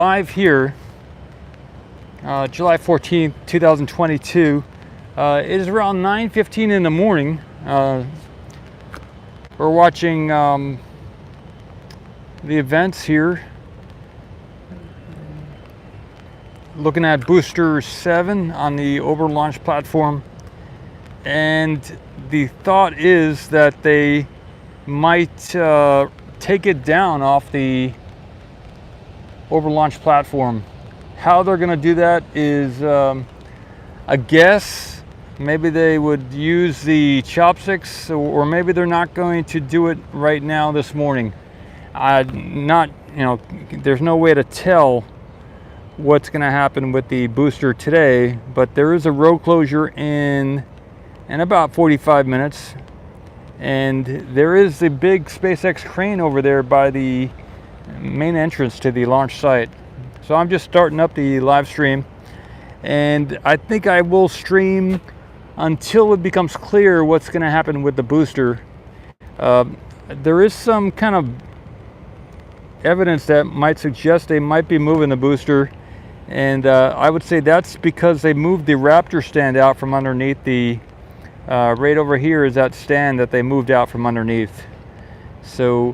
Live here, July 14th, 2022. It is around 9:15 in the morning. We're watching the events here. Looking at Booster 7 on the Overlaunch platform. And the thought is that they might take it down off the Overlaunch platform. How they're going to do that is a guess. Maybe they would use the chopsticks, or maybe they're not going to do it right now this morning. There's no way to tell what's going to happen with the booster today, but there is a road closure in about 45 minutes, and there is the big SpaceX crane over there by the main entrance to the launch site. So I'm just starting up the live stream, and I think I will stream until it becomes clear what's going to happen with the booster. There is some kind of evidence that might suggest they might be moving the booster, and I would say that's because they moved the Raptor stand out from underneath the right over here is that stand that they moved out from underneath. So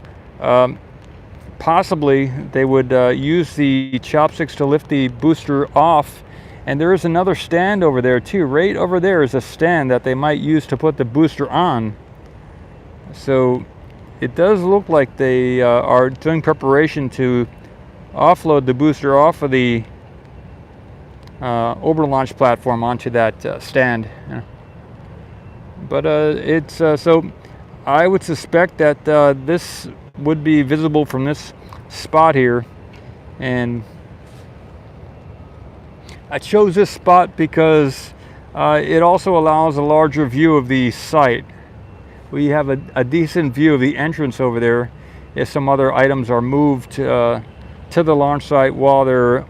possibly they would use the chopsticks to lift the booster off. And there is another stand over there too. Right over there is a stand that they might use to put the booster on. So it does look like they are doing preparation to offload the booster off of the Overlaunch platform onto that stand. But so I would suspect that this would be visible from this spot here, and I chose this spot because it also allows a larger view of the site. We have a decent view of the entrance over there if some other items are moved to the launch site while they're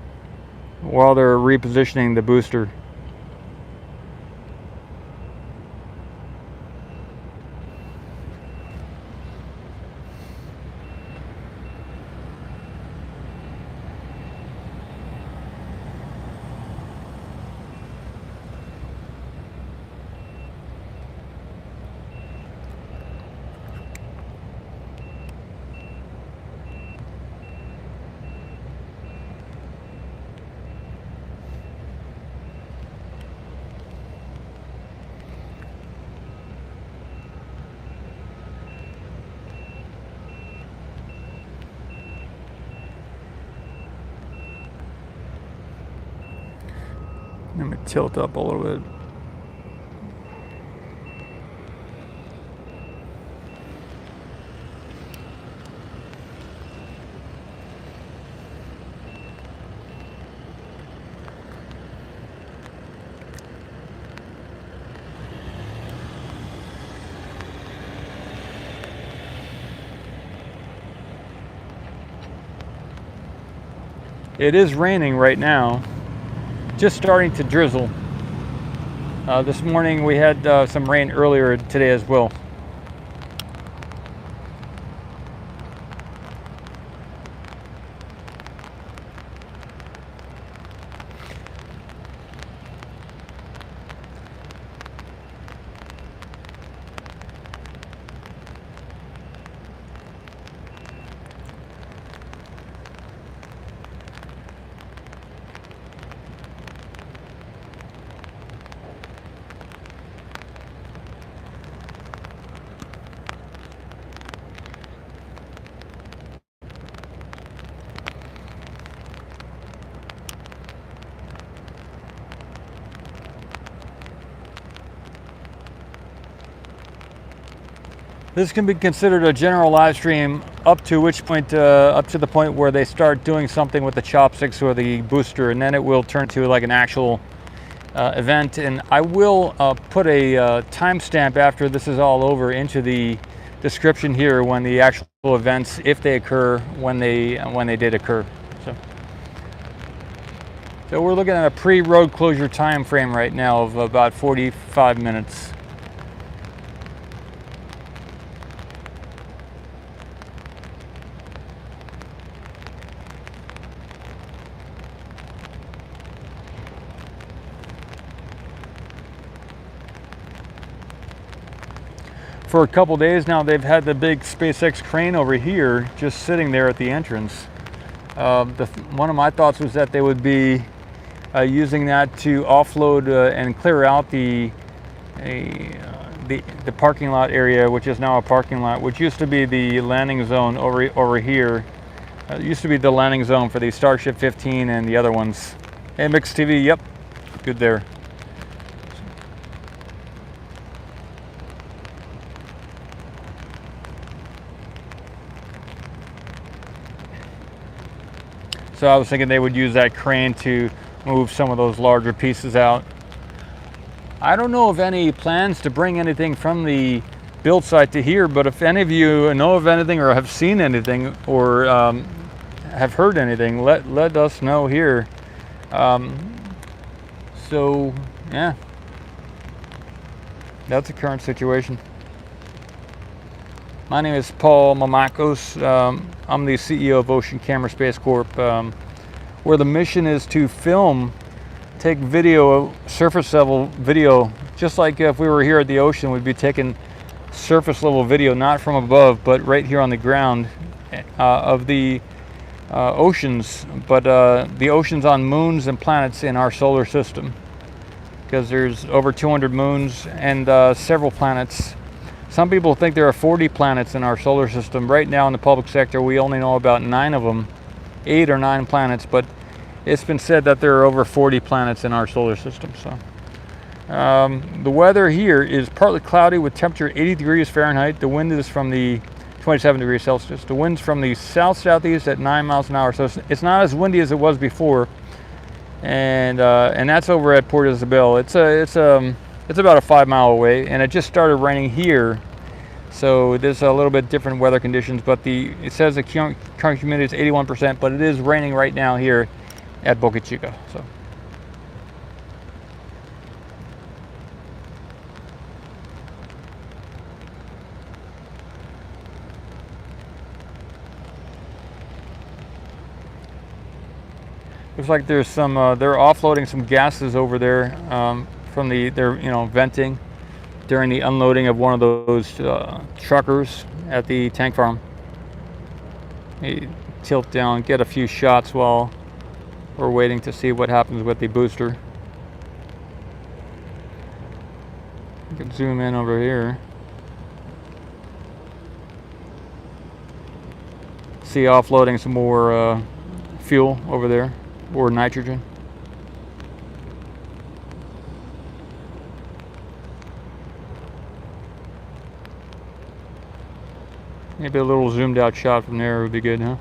repositioning the booster. Let me tilt up a little bit. It is raining right now. Just starting to drizzle. This morning we had some rain earlier today as well. This can be considered a general live stream up to the point where they start doing something with the chopsticks or the booster, and then it will turn to like an actual event. And I will put a timestamp after this is all over into the description here when the actual events, if they occur, when they did occur. So we're looking at a pre-road closure time frame right now of about 45 minutes. for a couple days now, they've had the big SpaceX crane over here just sitting there at the entrance. One of my thoughts was that they would be using that to offload and clear out the parking lot area, which is now a parking lot, which used to be the landing zone over here. It used to be the landing zone for the Starship 15 and the other ones. Hey, Mix TV, yep, good there. So I was thinking they would use that crane to move some of those larger pieces out. I don't know of any plans to bring anything from the build site to here, but if any of you know of anything or have seen anything or have heard anything, let us know here. So yeah, that's the current situation. My name is Paul Mamakos. I'm the CEO of Ocean Camera Space Corp, where the mission is to take video, surface level video, just like if we were here at the ocean, we'd be taking surface level video, not from above, but right here on the ground of the oceans, but the oceans on moons and planets in our solar system, because there's over 200 moons and several planets. Some people think there are 40 planets in our solar system. Right now in the public sector, we only know about 9 of them, 8 or 9 planets, but it's been said that there are over 40 planets in our solar system. So the weather here is partly cloudy with temperature 80 degrees Fahrenheit. The wind is from the 27 degrees Celsius. The wind's from the south-southeast at 9 miles an hour. So it's not as windy as it was before. And that's over at Port Isabel. It's about a 5 mile away, and it just started raining here. So there's a little bit different weather conditions, but it says the current humidity is 81%, but it is raining right now here at Boca Chica. So looks like there's some they're offloading some gases over there from they're venting during the unloading of one of those truckers at the tank farm. You tilt down, get a few shots while we're waiting to see what happens with the booster. You can zoom in over here. See offloading some more fuel over there, or nitrogen. Maybe a little zoomed out shot from there would be good, huh?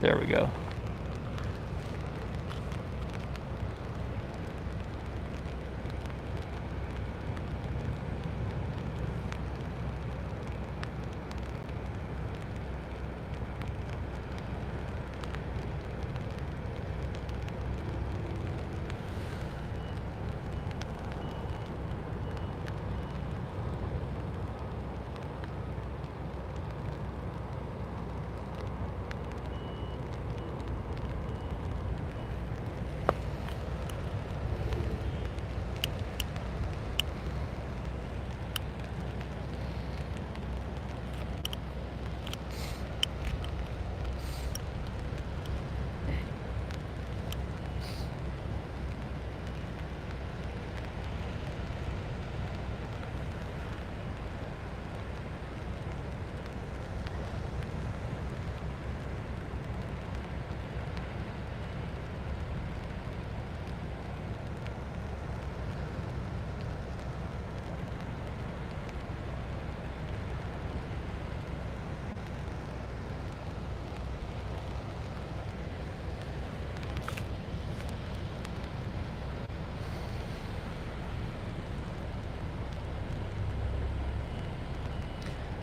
There we go.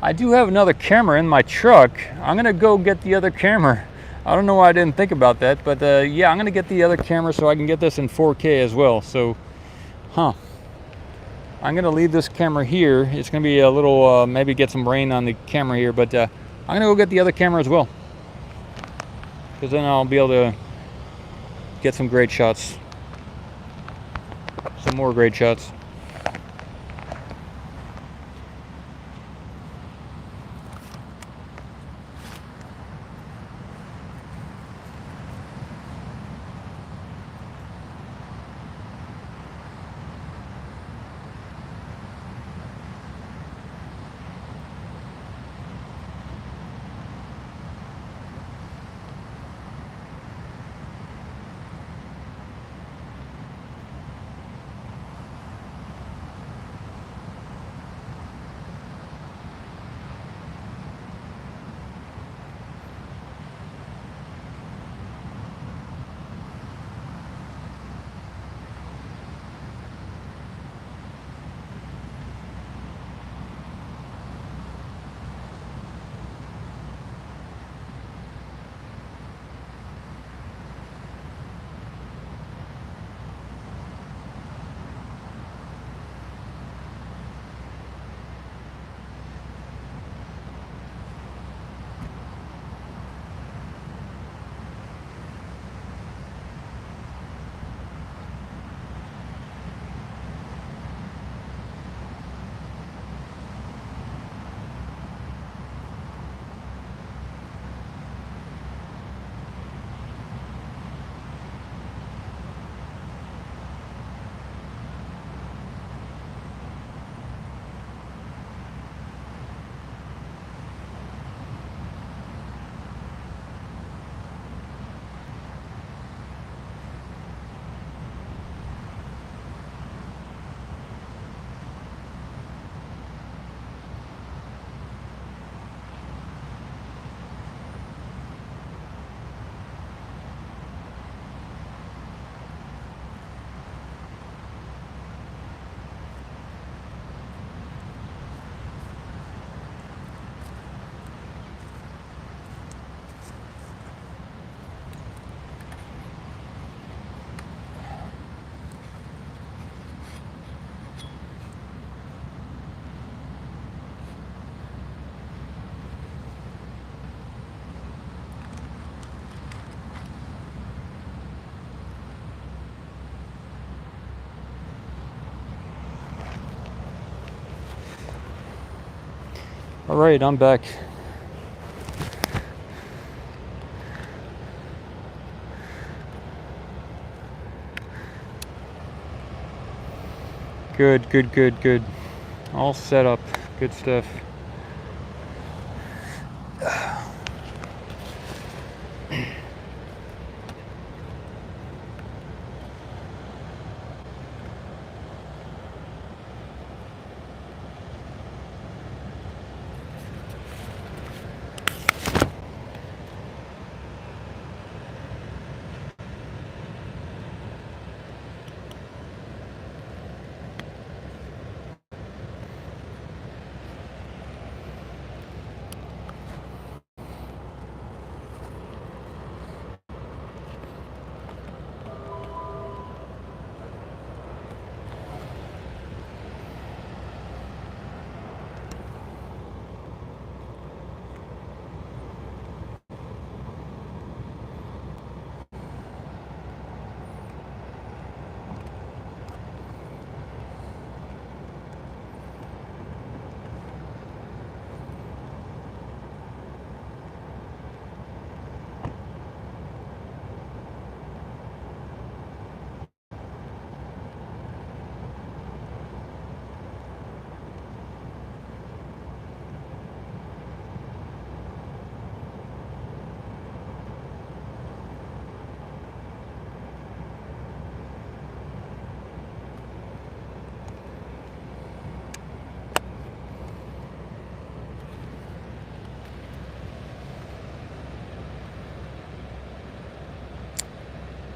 I do have another camera in my truck. I'm gonna go get the other camera. I don't know why I didn't think about that, but yeah, I'm gonna get the other camera so I can get this in 4K as well. So, I'm going to leave this camera here. It's going to be a little, maybe get some rain on the camera here, but I'm going to go get the other camera as well, because then I'll be able to get some great shots, some more great shots. All right, I'm back. Good. All set up. Good stuff.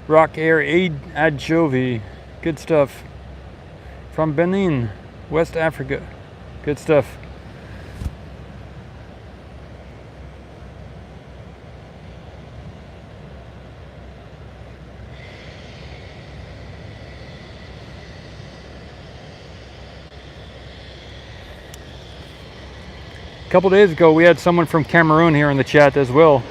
Rock Air Anchovy. Good stuff. From Benin, West Africa. Good stuff. couple days ago, we had someone from Cameroon here in the chat as well.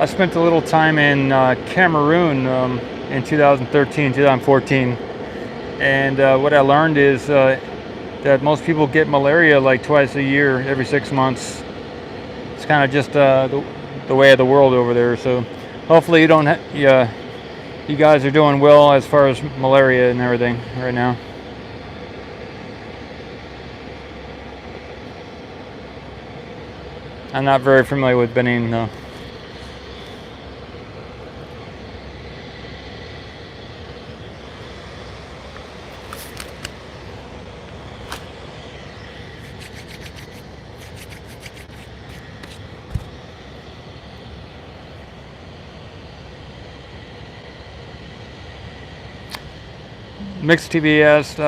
I spent a little time in Cameroon in 2013, 2014, and what I learned is that most people get malaria like twice a year, every 6 months. It's kind of just the way of the world over there. So hopefully you don't, you guys are doing well as far as malaria and everything right now. I'm not very familiar with Benin though. Mixed TV asked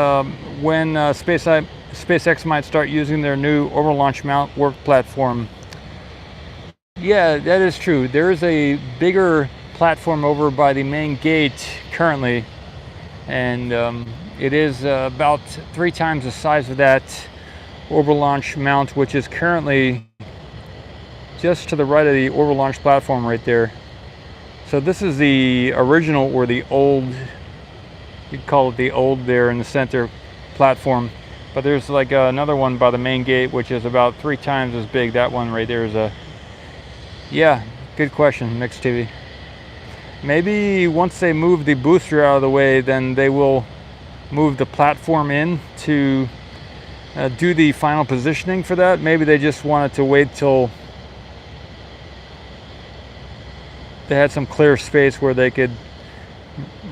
when SpaceX might start using their new orbital launch mount work platform. Yeah, that is true. There is a bigger platform over by the main gate currently, and it is about 3 times the size of that orbital launch mount, which is currently just to the right of the orbital launch platform right there. So this is the original, or the old, you'd call it the old there in the center platform. But there's like another one by the main gate, which is about 3 times as big. That one right there is a, yeah, good question, Mixed TV. Maybe once they move the booster out of the way, then they will move the platform in to do the final positioning for that. Maybe they just wanted to wait till they had some clear space where they could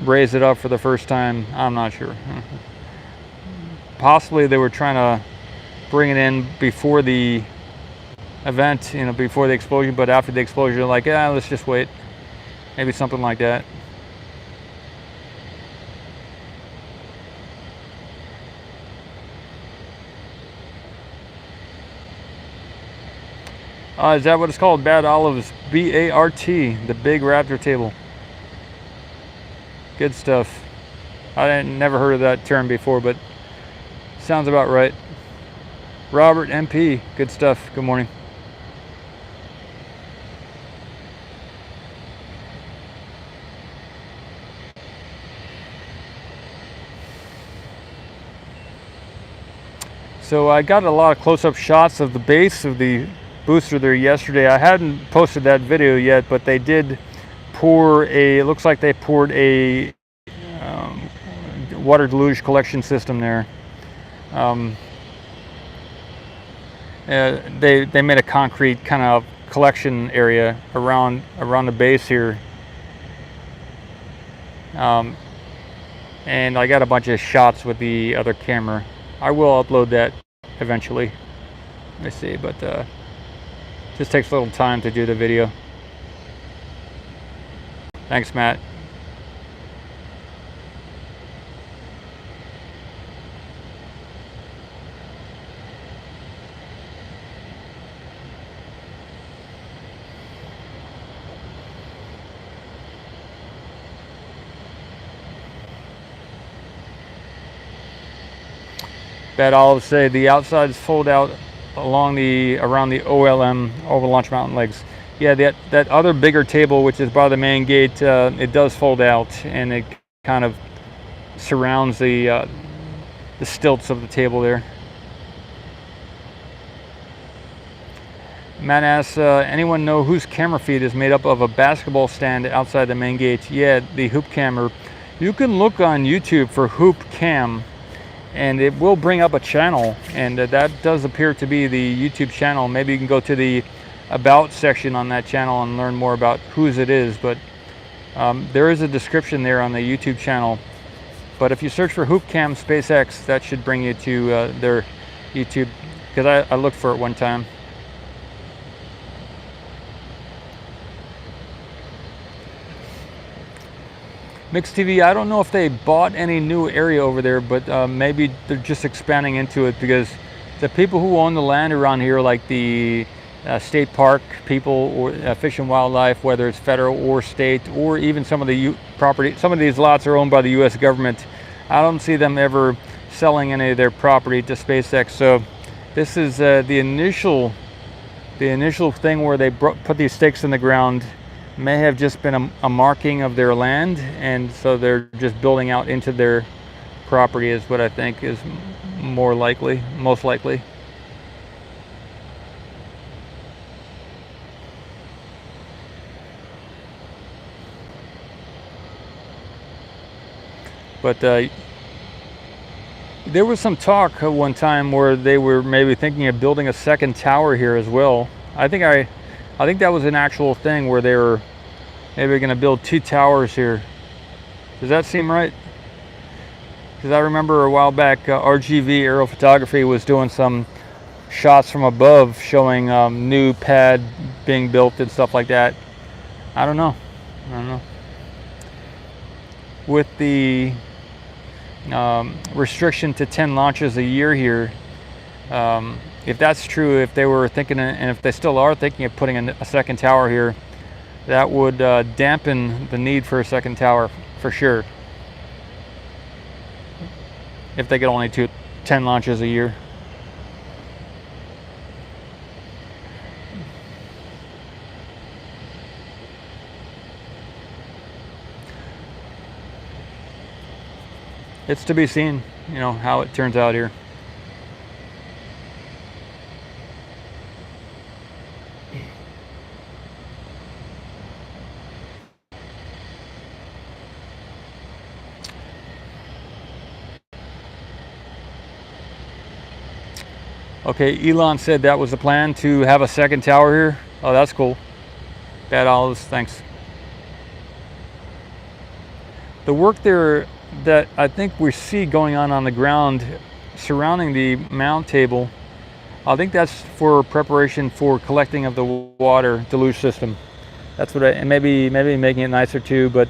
raise it up for the first time. I'm not sure. Possibly they were trying to bring it in before the event, you know, before the explosion, but after the explosion, they're like, yeah, let's just wait. Maybe something like that. Is that what it's called? Bad Olives, B-A-R-T, the big raptor table. Good stuff. I never heard of that term before, but sounds about right. Robert MP, good stuff. Good morning. So I got a lot of close-up shots of the base of the booster there yesterday. I hadn't posted that video yet, but they did pour a, it looks like they poured a water deluge collection system there. They made a concrete kind of collection area around the base here. And I got a bunch of shots with the other camera. I will upload that eventually. Let me see, but just takes a little time to do the video. Thanks, Matt. Bad Olives say the outsides fold out around the OLM, over launch mountain legs. Yeah, that other bigger table, which is by the main gate, it does fold out, and it kind of surrounds the stilts of the table there. Matt asks, anyone know whose camera feed is made up of a basketball stand outside the main gate? Yeah, the hoop camera. You can look on YouTube for hoop cam, and it will bring up a channel, and that does appear to be the YouTube channel. Maybe you can go to the about section on that channel and learn more about whose it is, but there is a description there on the YouTube channel. But if you search for HoopCam SpaceX, that should bring you to their YouTube, because I looked for it one time. Mix TV, I don't know if they bought any new area over there, but maybe they're just expanding into it, because the people who own the land around here, like the state park people or Fish and Wildlife, whether it's federal or state, or even some of the property, some of these lots are owned by the U.S. government. I don't see them ever selling any of their property to SpaceX. So this is the initial thing where they put these stakes in the ground. May have just been a marking of their land, and so they're just building out into their property, is what I think is most likely. But there was some talk one time where they were maybe thinking of building a second tower here as well. I think that was an actual thing where they were maybe going to build 2 towers here. Does that seem right? Because I remember a while back, RGV Aerial Photography was doing some shots from above showing new pad being built and stuff like that. I don't know. With the restriction to 10 launches a year here, if that's true, if they were thinking, and if they still are thinking of putting a second tower here, that would dampen the need for a second tower for sure, if they could only do 10 launches a year. It's to be seen, you know, how it turns out here. Okay, Elon said that was the plan, to have a second tower here. Oh, that's cool. Bad Olives, thanks. The work there that I think we see going on the ground surrounding the mount table, I think that's for preparation for collecting of the water deluge system. That's what and maybe making it nicer too, but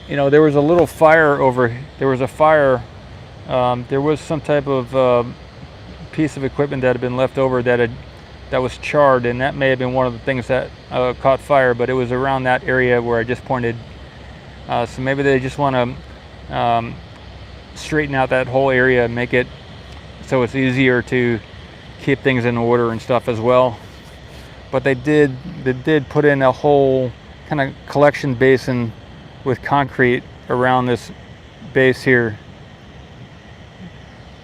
you know, there was a little fire there was some type of piece of equipment that had been left over that was charred, and that may have been one of the things that caught fire, but it was around that area where I just pointed. So maybe they just want to straighten out that whole area and make it so it's easier to keep things in order and stuff as well. But they did put in a whole kind of collection basin with concrete around this base here,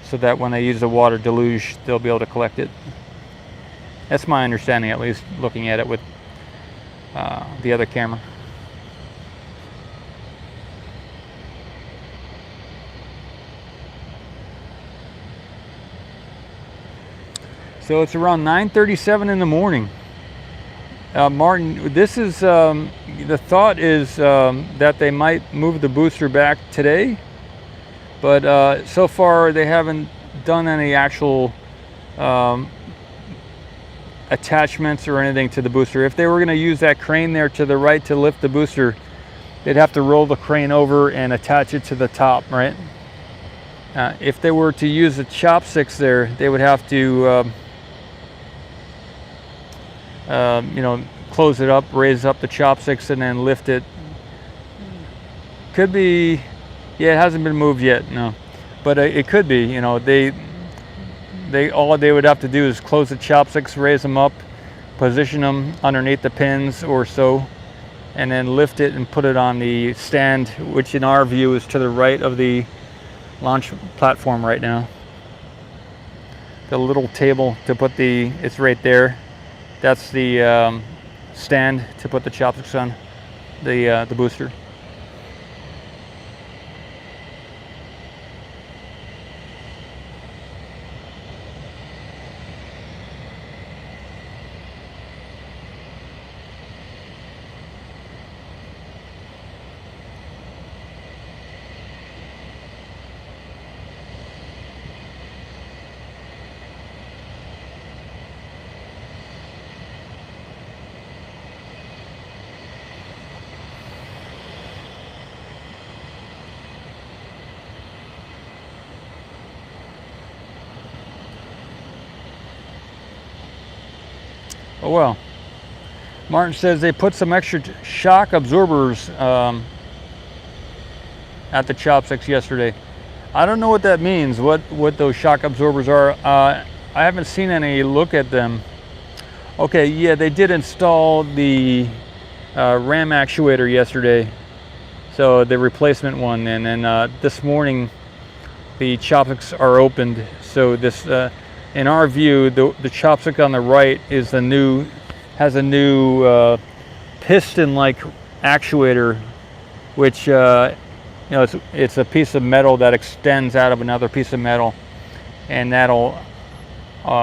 so that when they use the water deluge, they'll be able to collect it. That's my understanding, at least, looking at it with the other camera. So it's around 9:37 in the morning. Martin, this is the thought is that they might move the booster back today, but so far they haven't done any actual attachments or anything to the booster. If they were going to use that crane there to the right to lift the booster, they'd have to roll the crane over and attach it to the top, right? If they were to use the chopsticks there, they would have to you know, close it up, raise up the chopsticks, and then lift it. Could be, yeah, it hasn't been moved yet, no, but it could be. You know, all they would have to do is close the chopsticks, raise them up, position them underneath the pins or so, and then lift it and put it on the stand, which in our view is to the right of the launch platform right now. The little table to put it's right there. That's the stand to put the chopsticks on, the booster. Oh well. Martin says they put some extra shock absorbers at the chopsticks yesterday. I don't know what that means, what those shock absorbers are. I haven't seen any look at them. Okay, yeah, they did install the RAM actuator yesterday, so the replacement one, and then this morning the chopsticks are opened. So this, in our view, the chopstick on the right is has a new piston-like actuator, which you know, it's a piece of metal that extends out of another piece of metal, and that'll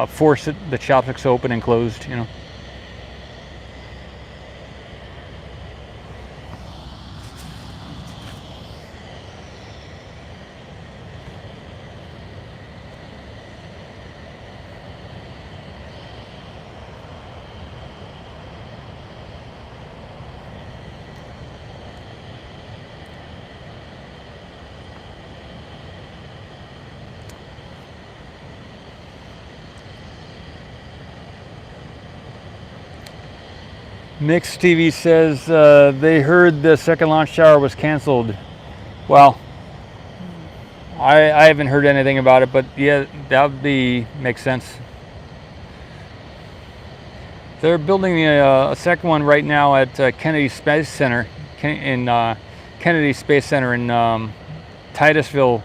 force the chopsticks open and closed. You know. Mix TV says they heard the second launch tower was canceled. Well, I haven't heard anything about it, but yeah, that would makes sense. They're building a second one right now at Kennedy Space Center in Kennedy Space Center in Titusville,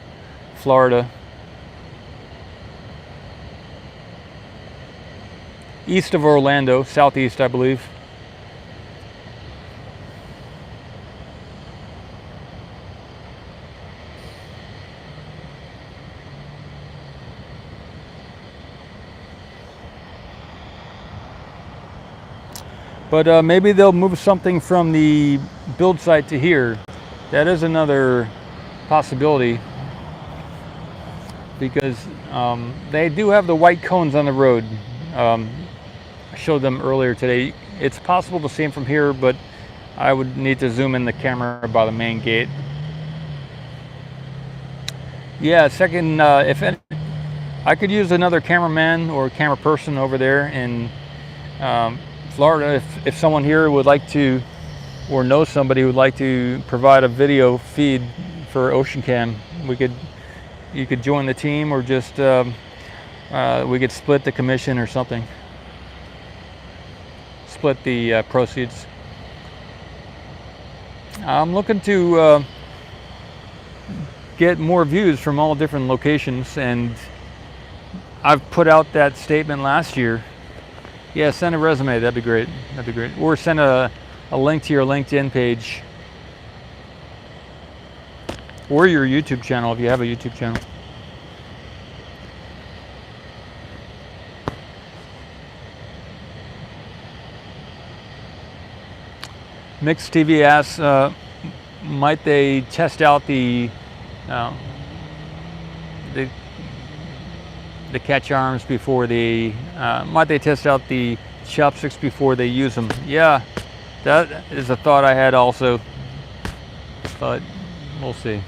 Florida. East of Orlando, southeast, I believe. But maybe they'll move something from the build site to here. That is another possibility, because they do have the white cones on the road. I showed them earlier today. It's possible to see them from here, but I would need to zoom in the camera by the main gate. Yeah, second, I could use another cameraman or camera person over there in Florida, if someone here would like to, or knows somebody who would like to provide a video feed for OceanCam, you could join the team, or just we could split the commission or something, split the proceeds. I'm looking to get more views from all different locations, and I've put out that statement last year. Yeah, send a resume, that'd be great. That'd be great. Or send a link to your LinkedIn page. Or your YouTube channel, if you have a YouTube channel. Mix TV asks, might they test out the catch arms before might they test out the chopsticks before they use them? Yeah, that is a thought I had also, but we'll see.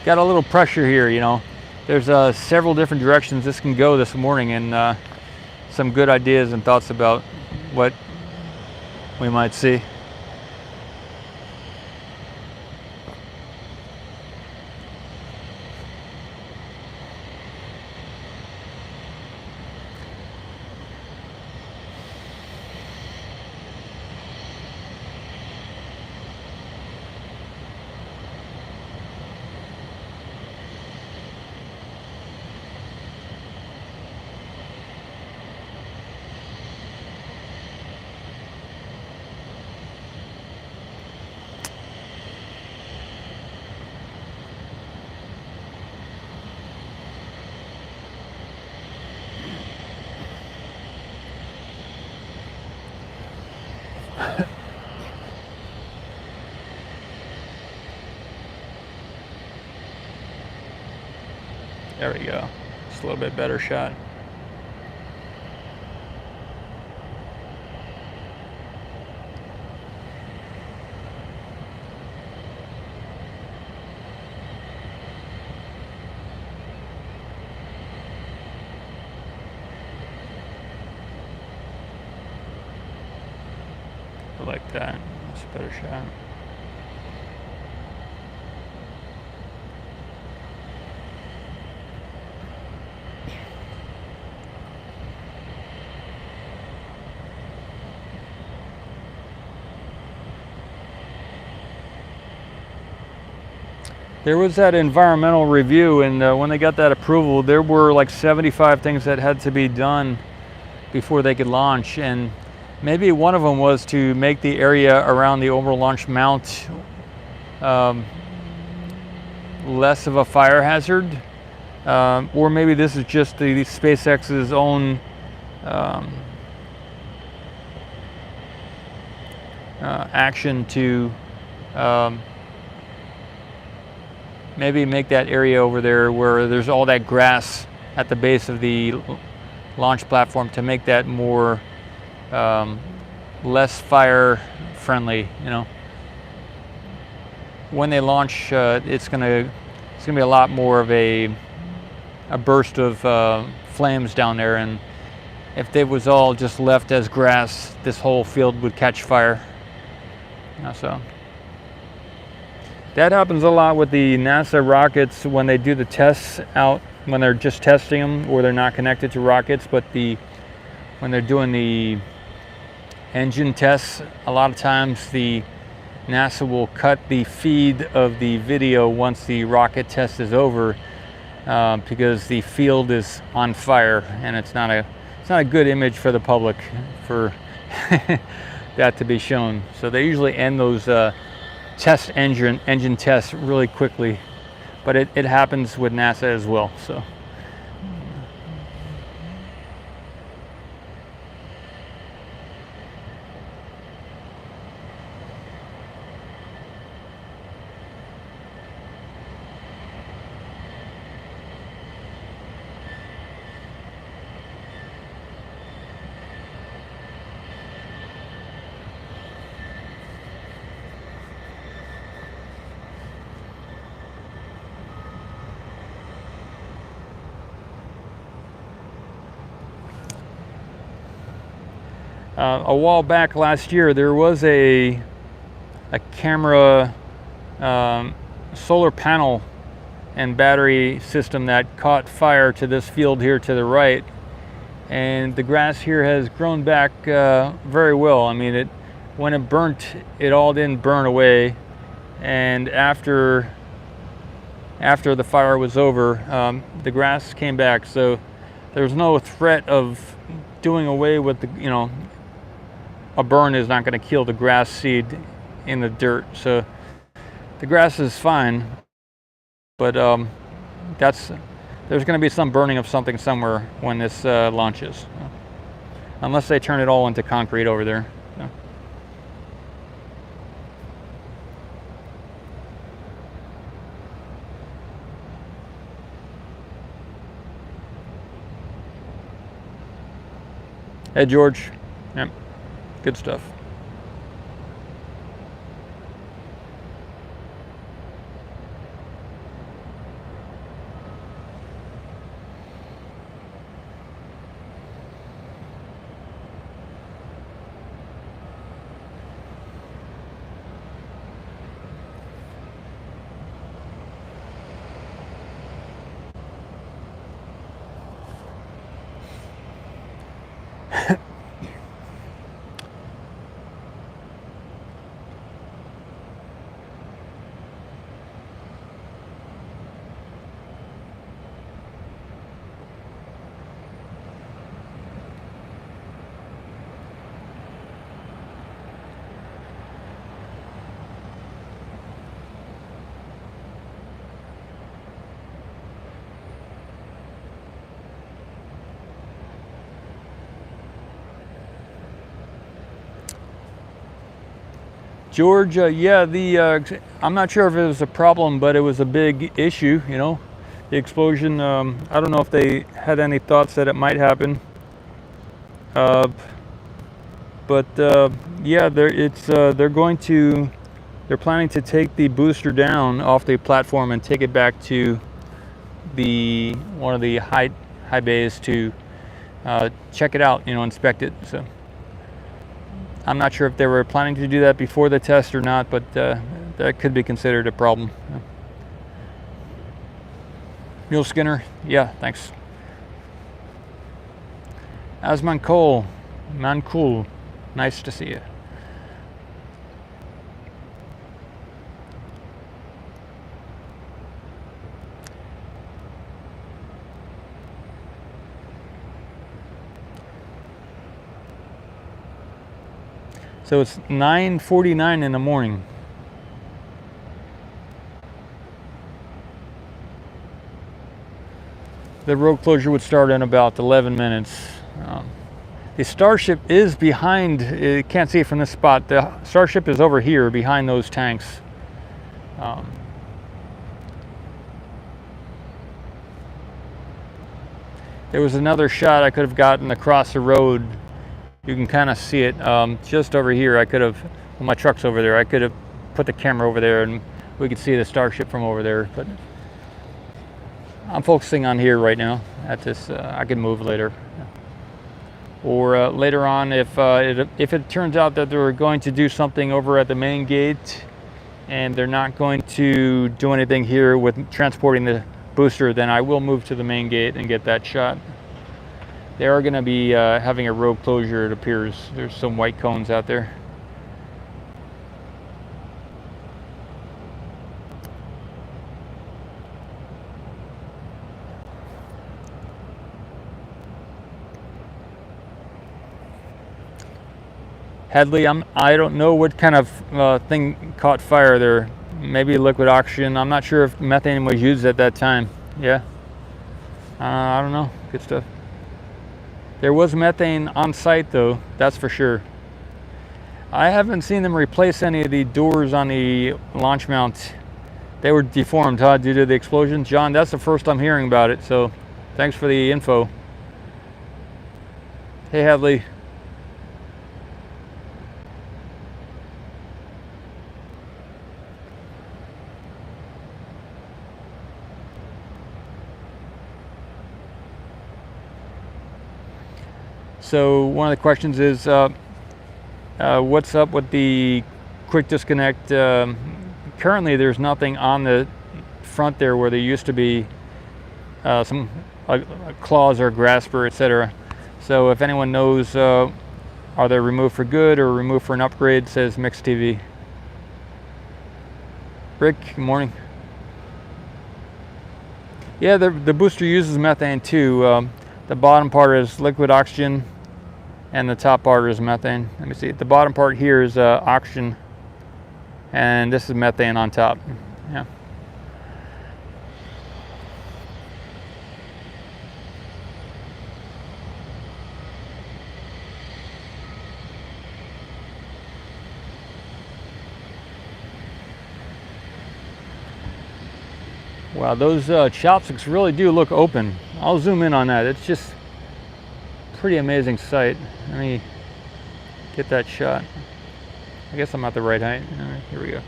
Got a little pressure here, you know. There's several different directions this can go this morning, and some good ideas and thoughts about what we might see. There we go. Just a little bit better shot. I like that. That's a better shot. There was that environmental review, and when they got that approval, there were like 75 things that had to be done before they could launch, and maybe one of them was to make the area around the orbital launch mount less of a fire hazard, or maybe this is just the SpaceX's own action to maybe make that area over there where there's all that grass at the base of the launch platform, to make that more less fire friendly. You know, when they launch, it's gonna be a lot more of a burst of flames down there, and if it was all just left as grass, this whole field would catch fire. So that happens a lot with the NASA rockets when they do the tests out, when they're just testing them or they're not connected to rockets. But when they're doing the engine tests, a lot of times the NASA will cut the feed of the video once the rocket test is over, because the field is on fire, and it's not a good image for the public for that to be shown. So they usually end those test engine tests really quickly, but it happens with NASA as well. So a while back last year, there was a camera solar panel and battery system that caught fire to this field here to the right, and the grass here has grown back very well. I mean, when it burnt, it all didn't burn away, and after the fire was over, the grass came back. So there's no threat of doing away with the, you know, a burn is not going to kill the grass seed in the dirt. So the grass is fine, but there's going to be some burning of something somewhere when this launches, unless they turn it all into concrete over there. So. Hey, George. Yep. Good stuff. George, yeah, I'm not sure if it was a problem, but it was a big issue, you know, the explosion. I don't know if they had any thoughts that it might happen. But yeah, they're planning to take the booster down off the platform and take it back to one of the high bays to check it out, you know, inspect it. So I'm not sure if they were planning to do that before the test or not, but that could be considered a problem. Mule Skinner, yeah, thanks. Asman Cole, Mankul, nice to see you. So it's 9:49 in the morning. The road closure would start in about 11 minutes. The Starship is behind, you can't see it from this spot, the Starship is over here behind those tanks. There was another shot I could have gotten across the road. You can kind of see it just over here. I could have, well, my truck's over there, I could have put the camera over there and we could see the Starship from over there, but I'm focusing on here right now at this. I can move later. Or later on, if it turns out that they're going to do something over at the main gate and they're not going to do anything here with transporting the booster, then I will move to the main gate and get that shot. They are going to be having a road closure, it appears. There's some white cones out there. Hadley, I don't know what kind of thing caught fire there. Maybe liquid oxygen. I'm not sure if methane was used at that time. Yeah. I don't know. Good stuff. There was methane on site though, that's for sure. I haven't seen them replace any of the doors on the launch mount. They were deformed, huh, due to the explosion? John, that's the first I'm hearing about it, so thanks for the info. Hey, Hadley. So one of the questions is, what's up with the quick disconnect? Currently there's nothing on the front there where there used to be some claws or grasper, etc. So if anyone knows, are they removed for good or removed for an upgrade, says Mixed TV. Rick, good morning. Yeah, the booster uses methane too. The bottom part is liquid oxygen and the top part is methane. Let me see, the bottom part here is oxygen and this is methane on top. Yeah. Wow, those chopsticks really do look open. I'll zoom in on that. It's just pretty amazing sight. Let me get that shot. I guess I'm at the right height. All right, here we go.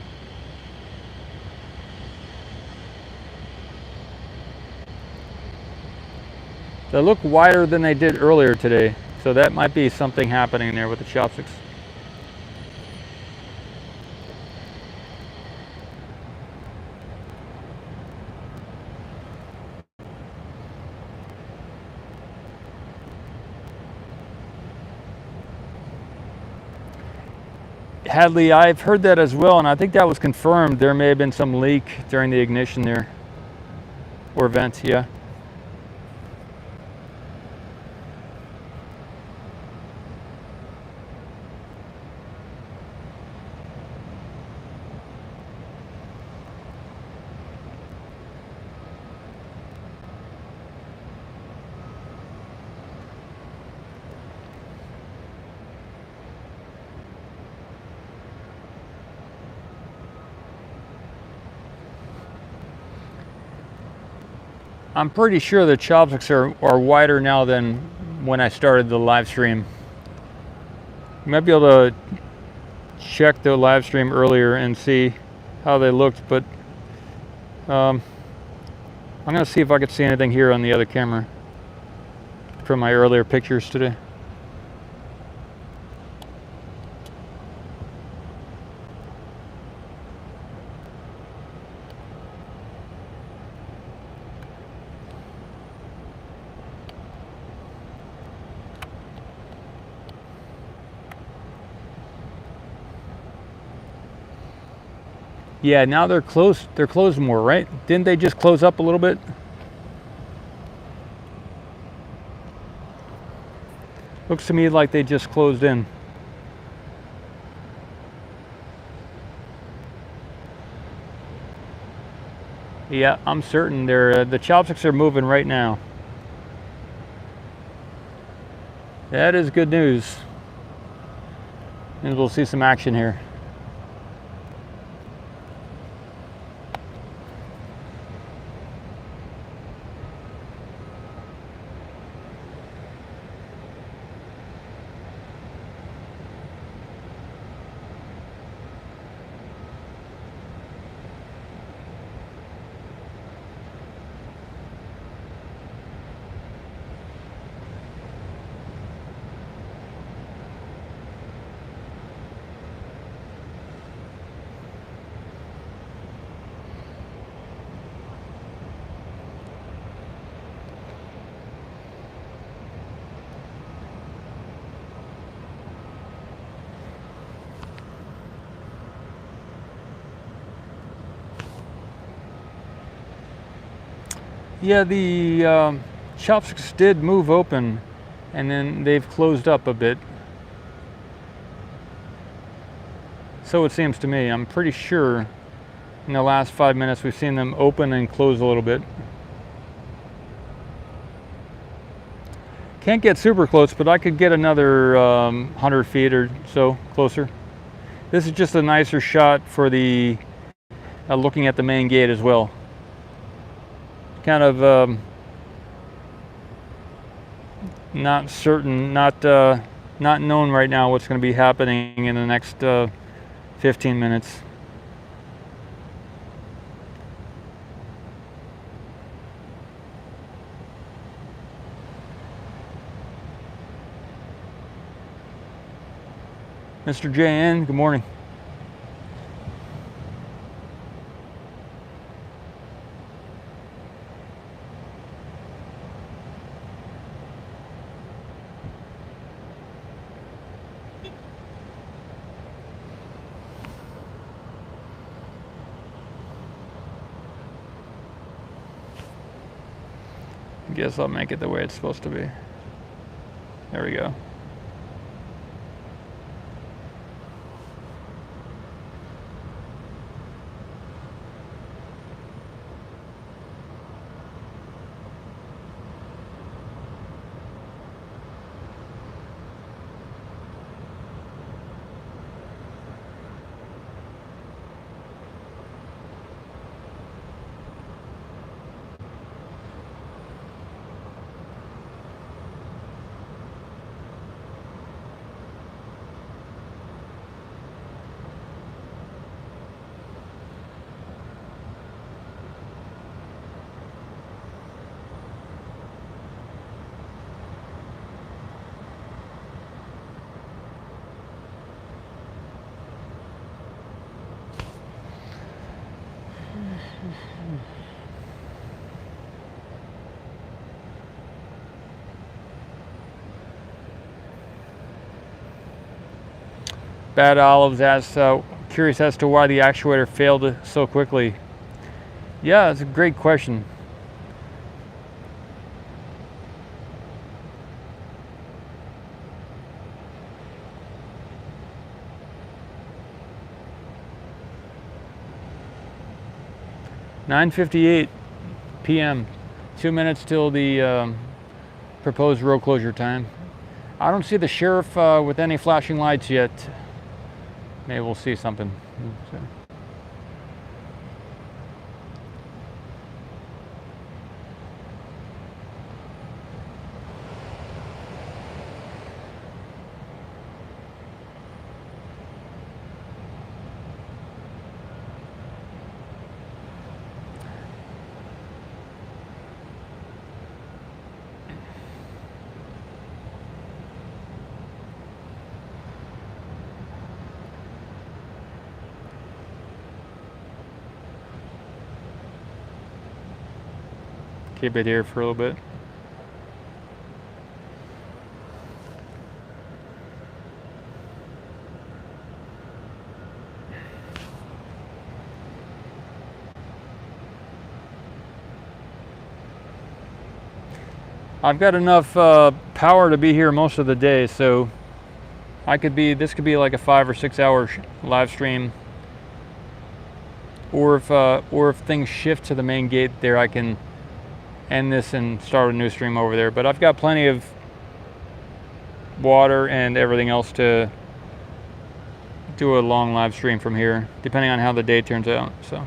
They look wider than they did earlier today, so that might be something happening there with the chopsticks. Hadley, I've heard that as well, and I think that was confirmed. There may have been some leak during the ignition there, or vent, yeah. I'm pretty sure the chopsticks are wider now than when I started the live stream. You might be able to check the live stream earlier and see how they looked, but I'm gonna see if I could see anything here on the other camera from my earlier pictures today. Yeah, now they're close. They're closed more, right? Didn't they just close up a little bit? Looks to me like they just closed in. Yeah, I'm certain they're the chopsticks are moving right now. That is good news. And we'll see some action here. Yeah, the chopsticks did move open, and then they've closed up a bit. So it seems to me. I'm pretty sure in the last 5 minutes we've seen them open and close a little bit. Can't get super close, but I could get another 100 feet or so closer. This is just a nicer shot for the looking at the main gate as well. Kind of not certain, not known right now what's going to be happening in the next 15 minutes. Mr. JN, good morning. Guess I'll make it the way it's supposed to be. There we go. Bad Olives asks, curious as to why the actuator failed so quickly. Yeah, it's a great question. (9:58 p.m.) 2 minutes till the proposed road closure time. I don't see the sheriff with any flashing lights yet. Maybe we'll see something. Keep it here for a little bit. I've got enough power to be here most of the day, so this could be like a 5 or 6 hour live stream. Or if things shift to the main gate there, I can end this and start a new stream over there. But I've got plenty of water and everything else to do a long live stream from here, depending on how the day turns out. So.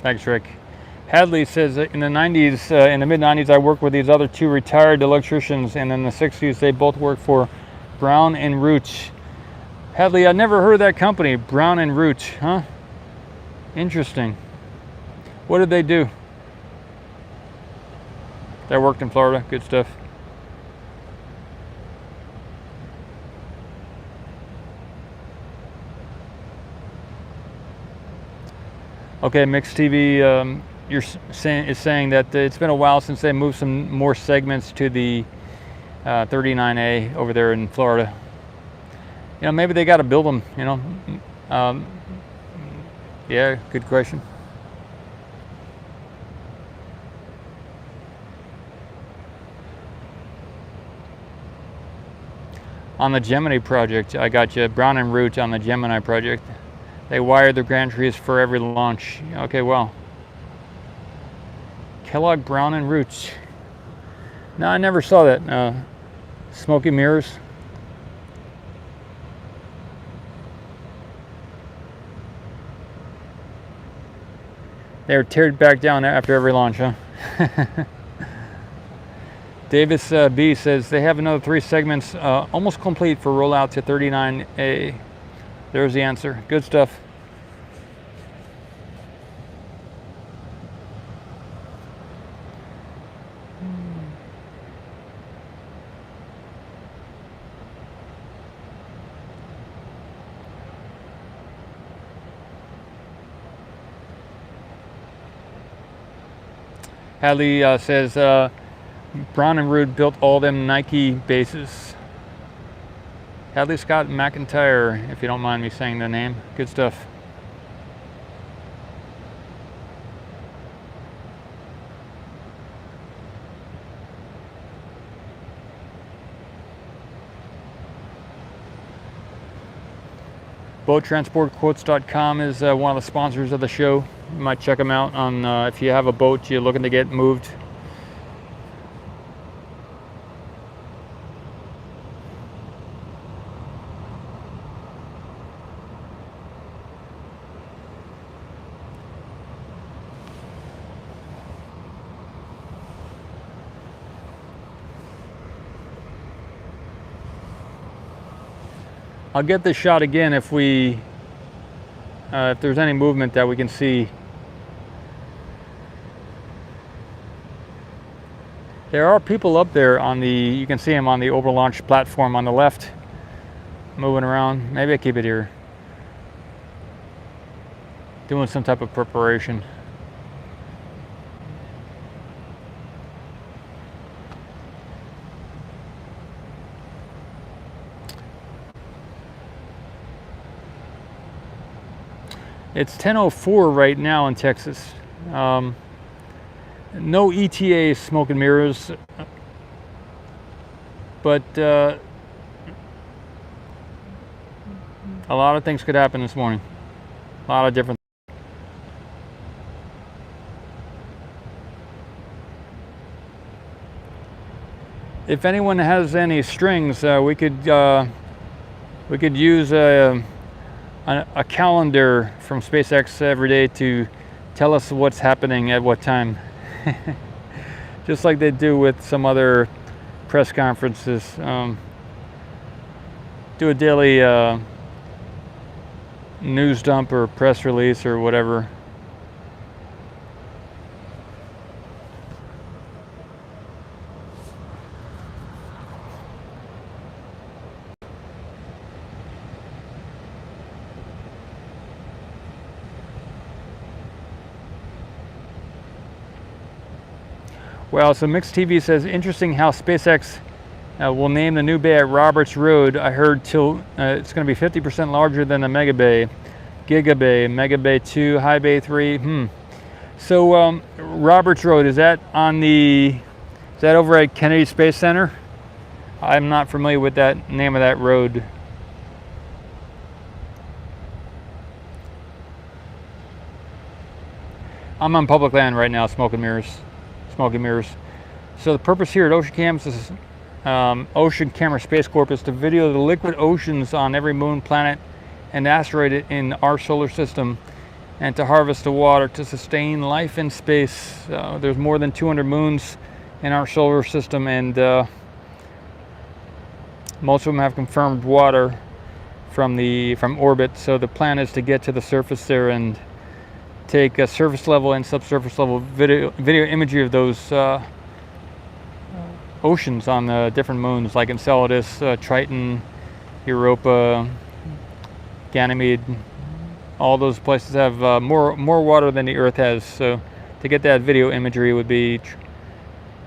Thanks, Rick. Hadley says in the 90s, in the mid 90s, I worked with these other two retired electricians, and in the 60s, they both worked for Brown and Root. Hadley, I never heard of that company, Brown and Root, huh? Interesting. What did they do? They worked in Florida. Good stuff. Okay, Mixed TV, is saying that it's been a while since they moved some more segments to the 39A over there in Florida. You know, maybe they got to build them. You know, yeah, good question. On the Gemini project, I got you. Brown and Root on the Gemini project. They wired the gantries for every launch. Okay, well. Kellogg, Brown and Root. No, I never saw that. Smoky mirrors. They're teared back down after every launch, huh? Davis B says they have another 3 segments almost complete for rollout to 39A. There's the answer. Good stuff. Hadley says Brown and Root built all them Nike bases. Hadley Scott McIntyre, if you don't mind me saying the name. Good stuff. BoatTransportQuotes.com is one of the sponsors of the show. You might check them out on if you have a boat you're looking to get moved. I'll get this shot again if there's any movement that we can see. There are people up there you can see them on the overlaunch platform on the left, moving around. Maybe I keep it here. Doing some type of preparation. It's 10:04 right now in Texas. No ETA smoke and mirrors, but a lot of things could happen this morning. A lot of different. if anyone has any strings, we could use a calendar from SpaceX every day to tell us what's happening at what time. Just like they do with some other press conferences. Do a daily news dump or press release or whatever. Well, so Mixed TV says, interesting how SpaceX will name the new bay at Roberts Road. I heard it's going to be 50% larger than the Mega Bay, Giga Bay, Mega Bay 2, High Bay 3. So Roberts Road, is that over at Kennedy Space Center? I'm not familiar with that name of that road. I'm on public land right now, smoke and mirrors. So the purpose here at Ocean Camera Space Corp is to video the liquid oceans on every moon, planet, and asteroid in our solar system, and to harvest the water to sustain life in space. There's more than 200 moons in our solar system, and most of them have confirmed water from orbit. So the plan is to get to the surface there and take a surface level and subsurface level video imagery of those oceans on the different moons, like Enceladus, Triton, Europa, Ganymede. All those places have more water than the Earth has. So to get that video imagery would be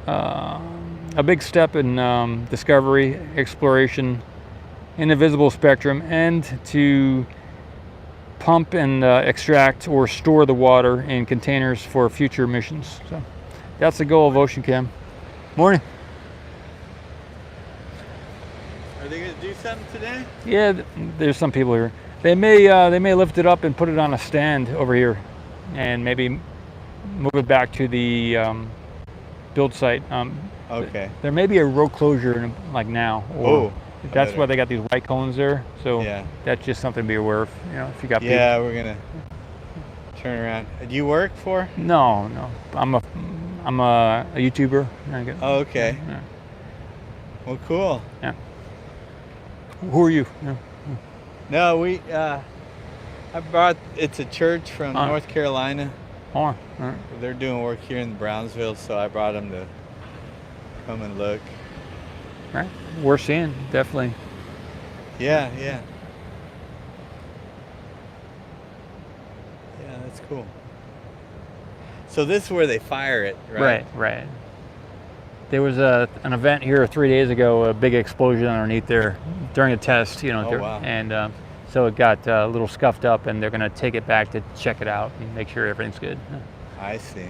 a big step in discovery, exploration in the visible spectrum, and to pump and extract or store the water in containers for future missions. So that's the goal of OceanCam. Morning. Are they going to do something today? Yeah, there's some people here. They may lift it up and put it on a stand over here, and maybe move it back to the build site. Okay. There may be a road closure like now. Or that's why they got these white cones there. So yeah, that's just something to be aware of. If you got people. Yeah, we're gonna turn around. Do you work for? No. I'm a YouTuber. Oh, okay. Yeah. Well, cool. Yeah. Who are you? Yeah. No, it's a church from North Carolina. Oh, all right. They're doing work here in Brownsville, so I brought them to come and look. All right. We're seeing, definitely. Yeah, that's cool. So this is where they fire it, right? Right. There was an event here 3 days ago, a big explosion underneath there during a test, Oh, wow. And so it got a little scuffed up, and they're going to take it back to check it out and make sure everything's good. I see.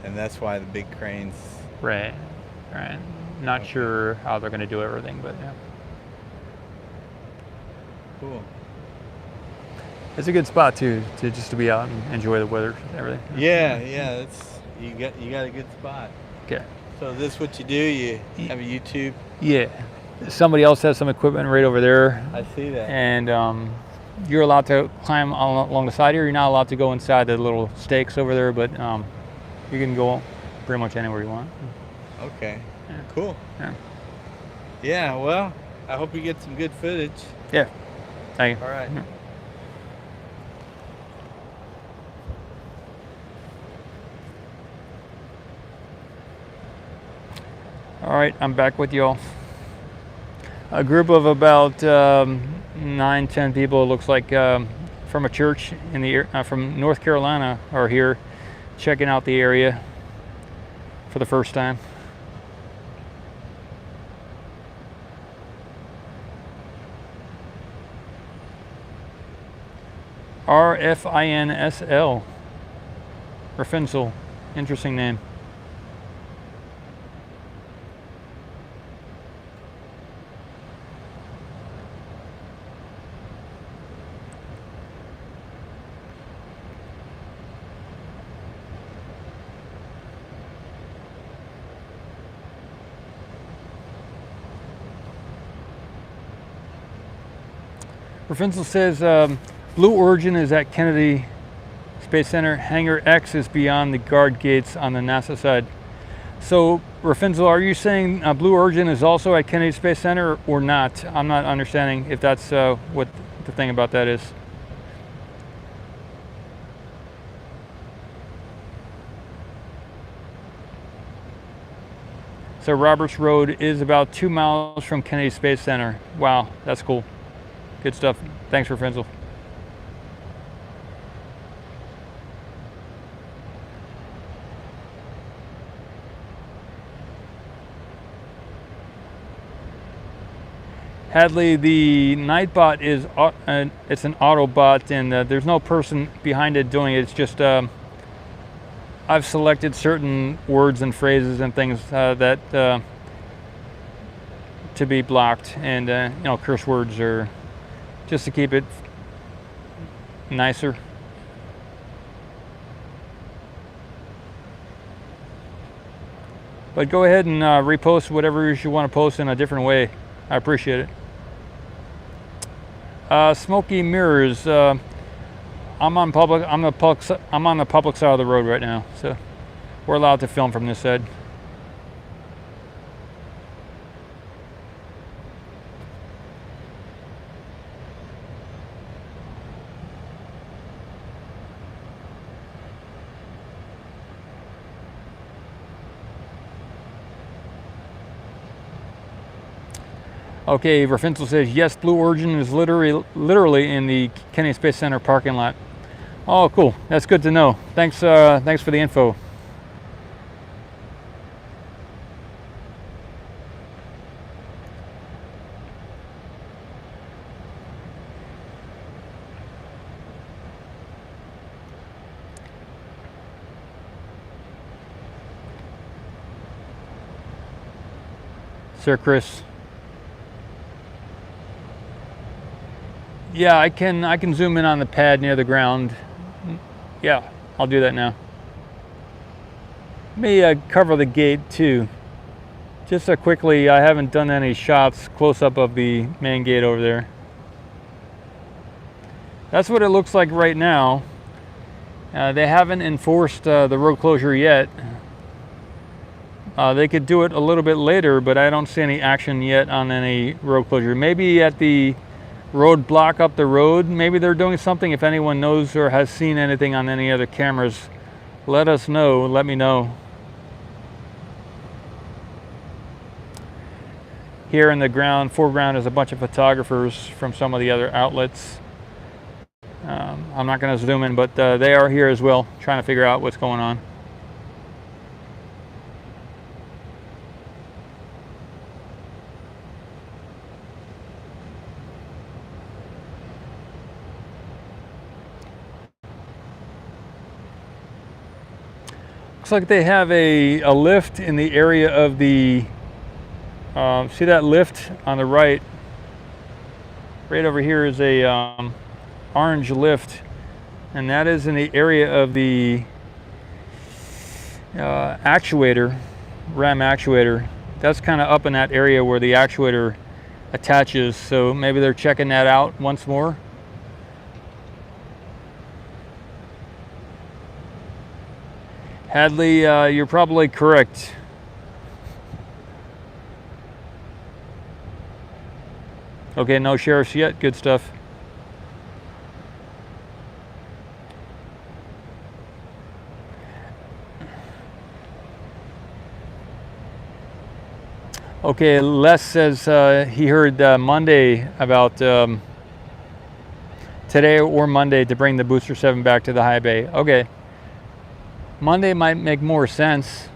And that's why the big cranes. Right. Not sure how they're going to do everything, but yeah. Cool. It's a good spot to be out and enjoy the weather and everything. Yeah. You got a good spot. Okay. So this is what you do? You have a YouTube? Yeah. Somebody else has some equipment right over there. I see that. And you're allowed to climb along the side here. You're not allowed to go inside the little stakes over there, but you can go pretty much anywhere you want. Okay. Yeah. Cool. Yeah. Yeah, well, I hope you get some good footage. Yeah. Thank you. All right. All right, I'm back with y'all. A group of about 9-10 people, it looks like, from a church from North Carolina are here checking out the area for the first time. RFINSL. Rafinsel. Interesting name. Rafinzel says Blue Origin is at Kennedy Space Center. Hangar X is beyond the guard gates on the NASA side. So, Rafinzel, are you saying Blue Origin is also at Kennedy Space Center or not? I'm not understanding if that's what the thing about that is. So Roberts Road is about 2 miles from Kennedy Space Center. Wow, that's cool. Good stuff. Thanks, Rafinzel. Hadley, the Nightbot is it's an Autobot, and there's no person behind it doing it. It's just I've selected certain words and phrases and things that to be blocked, and you know, curse words, or just to keep it nicer. But go ahead and repost whatever you want to post in a different way. I appreciate it. Smoky Mirrors. I'm on the public side of the road right now, so we're allowed to film from this side. Okay, Rafinzel says yes. Blue Origin is literally in the Kennedy Space Center parking lot. Oh, cool. That's good to know. Thanks. Thanks for the info. Sir Chris. Yeah, I can zoom in on the pad near the ground. Yeah, I'll do that now. Let me cover the gate too. Just quickly, I haven't done any shots close up of the main gate over there. That's what it looks like right now. They haven't enforced the road closure yet. They could do it a little bit later, but I don't see any action yet on any road closure. Maybe at the road block up the road, maybe they're doing something. If anyone knows or has seen anything on any other cameras, let us know. Let me know. Here in the foreground is a bunch of photographers from some of the other outlets. I'm not going to zoom in, but they are here as well, trying to figure out what's going on. Looks like they have a lift in the area of the, see that lift on the right? Right over here is a orange lift, and that is in the area of the actuator, RAM actuator. That's kind of up in that area where the actuator attaches, so maybe they're checking that out once more. Hadley, you're probably correct. Okay, no sheriffs yet. Good stuff. Okay, Les says he heard Monday about today or Monday to bring the Booster 7 back to the high bay. Okay. Monday might make more sense,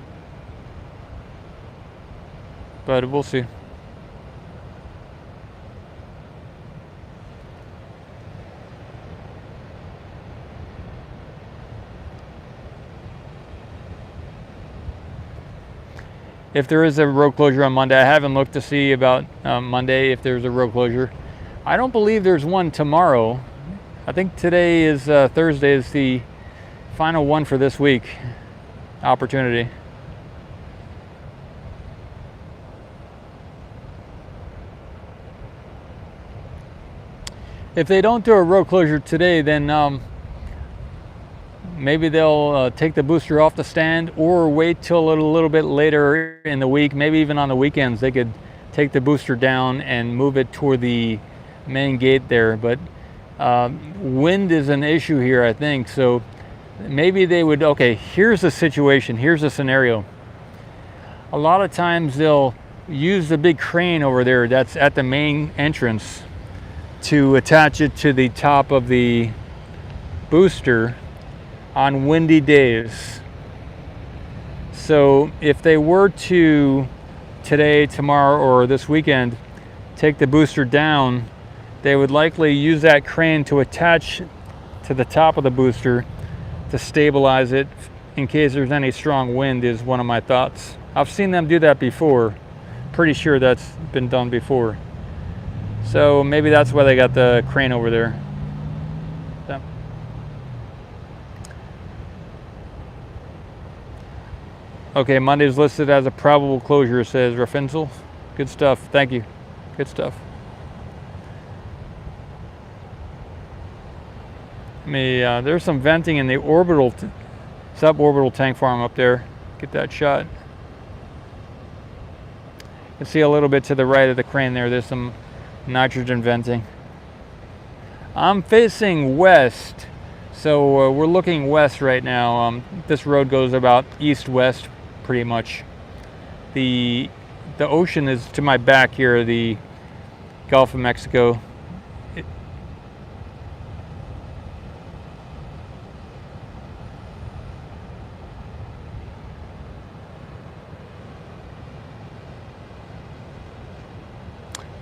but we'll see. If there is a road closure on Monday, I haven't looked to see about Monday if there's a road closure. I don't believe there's one tomorrow. I think today is Thursday is the final one for this week opportunity. if they don't do a road closure today, then maybe they'll take the booster off the stand, or wait till a little bit later in the week, maybe even on the weekends. They could take the booster down and move it toward the main gate there. But wind is an issue here, I think. So maybe they would, okay, here's the situation, here's the scenario. A lot of times they'll use the big crane over there that's at the main entrance to attach it to the top of the booster on windy days. So if they were to today, tomorrow, or this weekend take the booster down, they would likely use that crane to attach to the top of the booster to stabilize it in case there's any strong wind, is one of my thoughts. I've seen them do that before. Pretty sure that's been done before. So maybe that's why they got the crane over there. So. Okay, Monday's listed as a probable closure, says Rafinzel. Good stuff, thank you. Good stuff. There's some venting in the suborbital tank farm up there. Get that shot. You can see a little bit to the right of the crane there. There's some nitrogen venting. I'm facing west, so we're looking west right now. This road goes about east-west, pretty much. The ocean is to my back here, the Gulf of Mexico.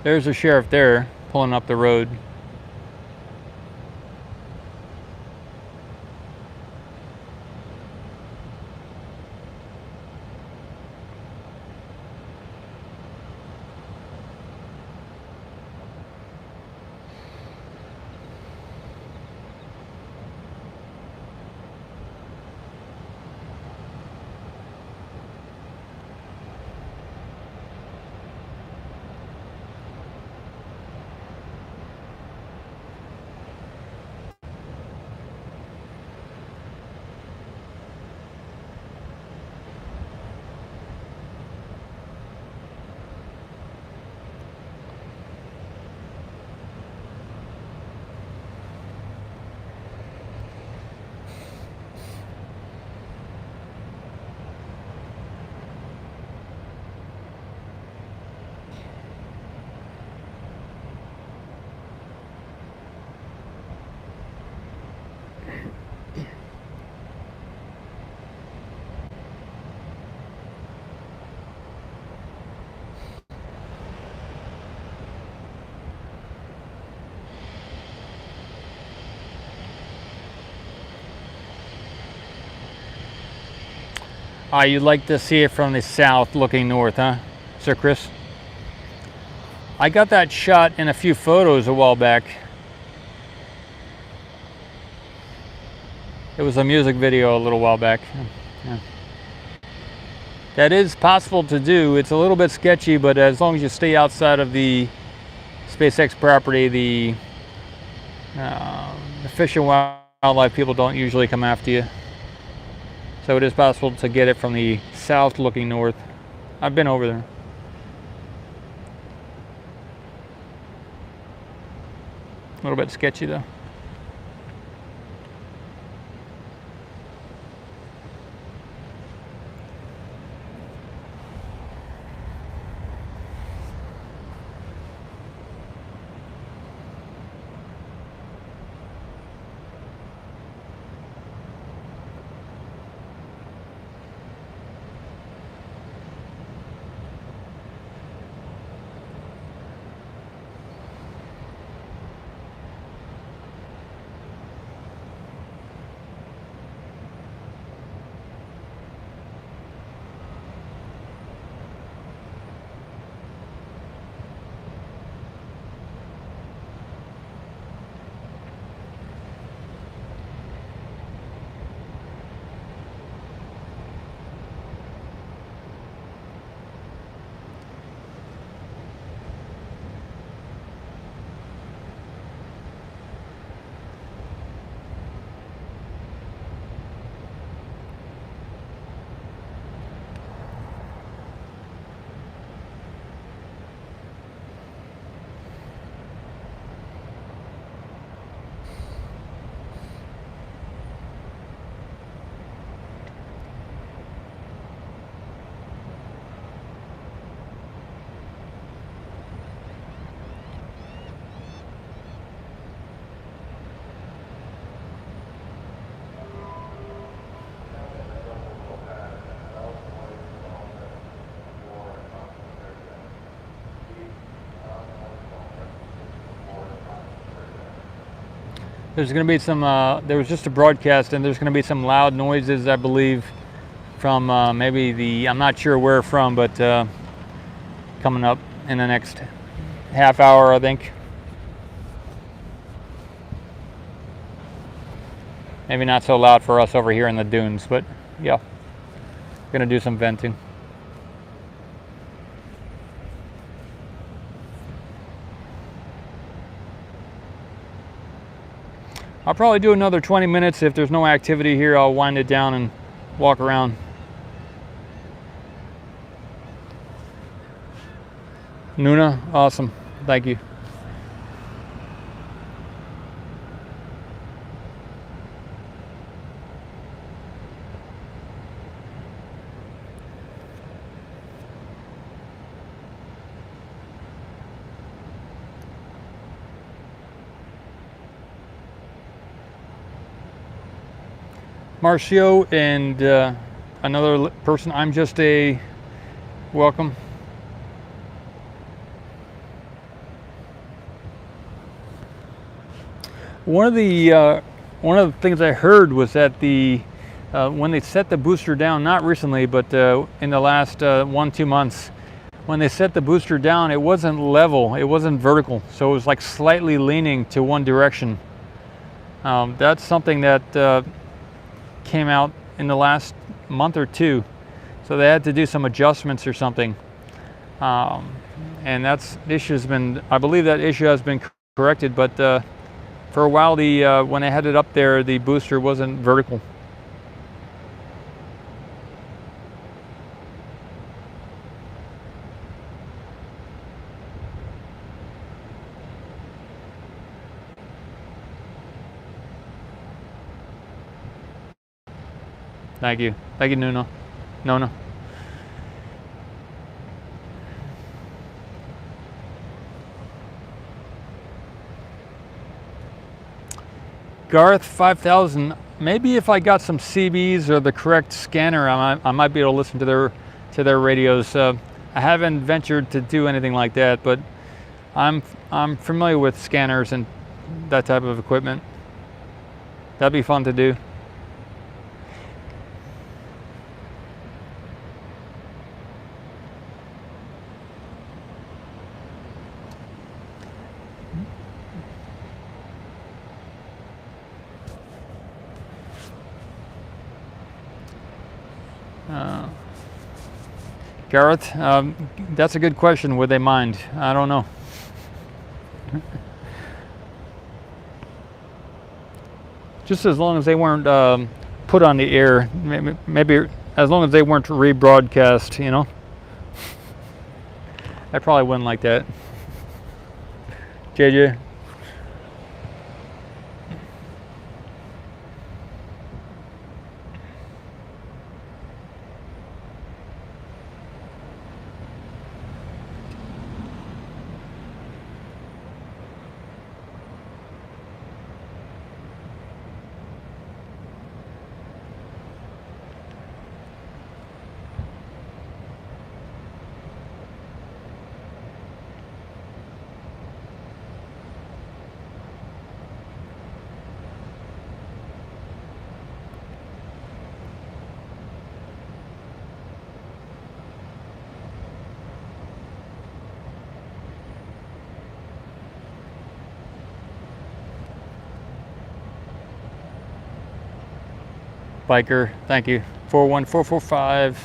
There's the sheriff there, pulling up the road. You'd like to see it from the south looking north, huh, Sir Chris? I got that shot in a few photos a while back. It was a music video a little while back. Yeah. That is possible to do. It's a little bit sketchy, but as long as you stay outside of the SpaceX property, the fish and wildlife people don't usually come after you. So it is possible to get it from the south looking north. I've been over there. A little bit sketchy though. There's going to be some, there was just a broadcast, and there's going to be some loud noises, I believe, from maybe the, I'm not sure where from, but coming up in the next half hour, I think. Maybe not so loud for us over here in the dunes, but yeah, going to do some venting. I'll probably do another 20 minutes. If there's no activity here, I'll wind it down and walk around. Nuna, awesome. Thank you. Marcio and another person, I'm just a welcome. One of the things I heard was that when they set the booster down, not recently, but in the last 1-2 months, when they set the booster down, it wasn't level, it wasn't vertical, so it was like slightly leaning to one direction. That's something that came out in the last month or two, so they had to do some adjustments or something, and that's issue has been, I believe that issue has been corrected, but for a while when they had it up there, the booster wasn't vertical. Thank you, Nuno. Nona. Garth 5000. Maybe if I got some CBs or the correct scanner, I might be able to listen to their radios. I haven't ventured to do anything like that, but I'm familiar with scanners and that type of equipment. That'd be fun to do. Gareth, that's a good question. Would they mind? I don't know. Just as long as they weren't put on the air, maybe as long as they weren't rebroadcast, you know. I probably wouldn't like that. JJ. Biker, thank you. 41445.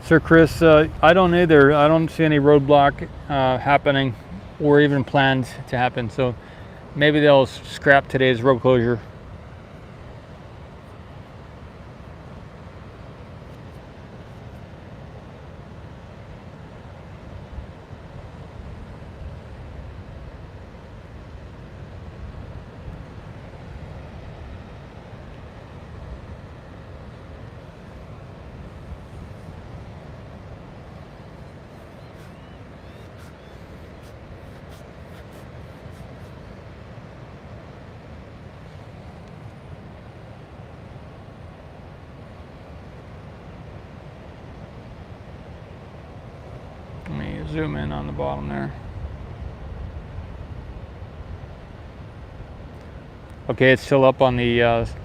Sir Chris, I don't either. I don't see any roadblock happening or even planned to happen. So maybe they'll scrap today's road closure. zoom in on the bottom there. Okay, it's still up on the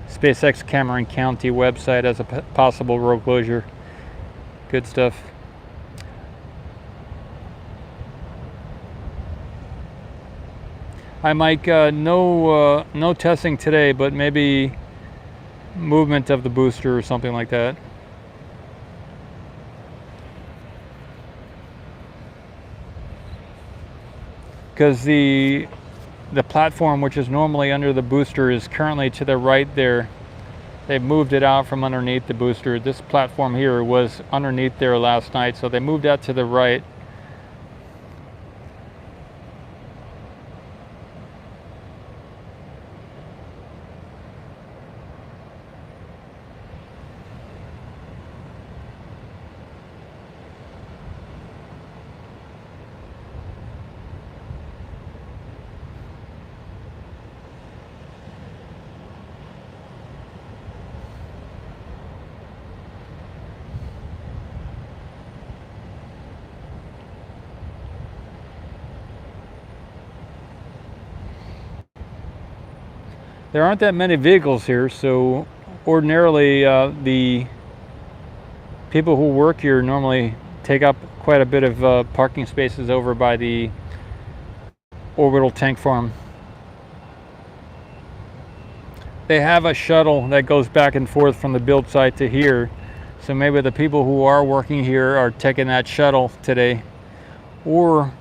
SpaceX Cameron County website as a possible road closure. Good stuff. Hi Mike, no testing today, but maybe movement of the booster or something like that. Because the platform, which is normally under the booster, is currently to the right there. They've moved it out from underneath the booster. This platform here was underneath there last night, so they moved that to the right. There aren't that many vehicles here, so ordinarily the people who work here normally take up quite a bit of parking spaces over by the orbital tank farm. They have a shuttle that goes back and forth from the build site to here, so maybe the people who are working here are taking that shuttle today, or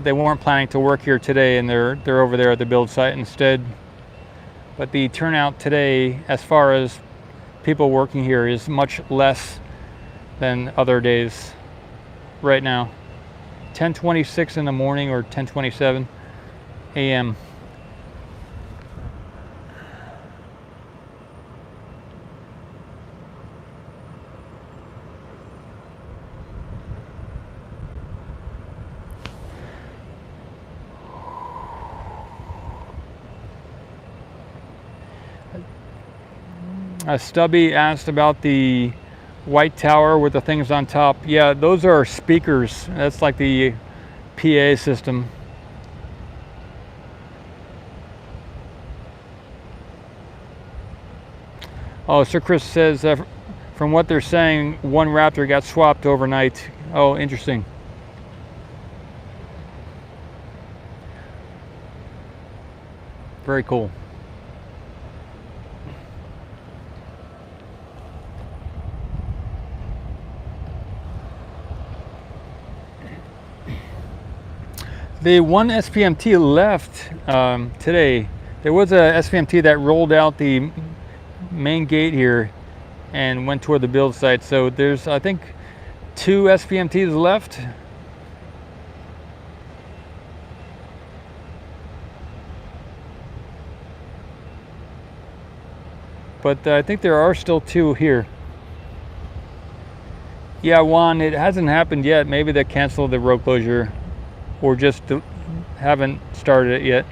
they weren't planning to work here today and they're over there at the build site instead. But the turnout today, as far as people working here, is much less than other days right now. 10:26 in the morning, or 10:27 a.m. Stubby asked about the white tower with the things on top. Yeah, those are speakers. That's like the PA system. Oh, Sir Chris says that from what they're saying, one Raptor got swapped overnight. Oh, interesting. Very cool. The one SPMT left today. There was a SPMT that rolled out the main gate here and went toward the build site. So there's, I think, 2 SPMTs left. But I think there are still 2 here. Yeah, Juan, it hasn't happened yet. Maybe they canceled the road closure, or just haven't started it yet.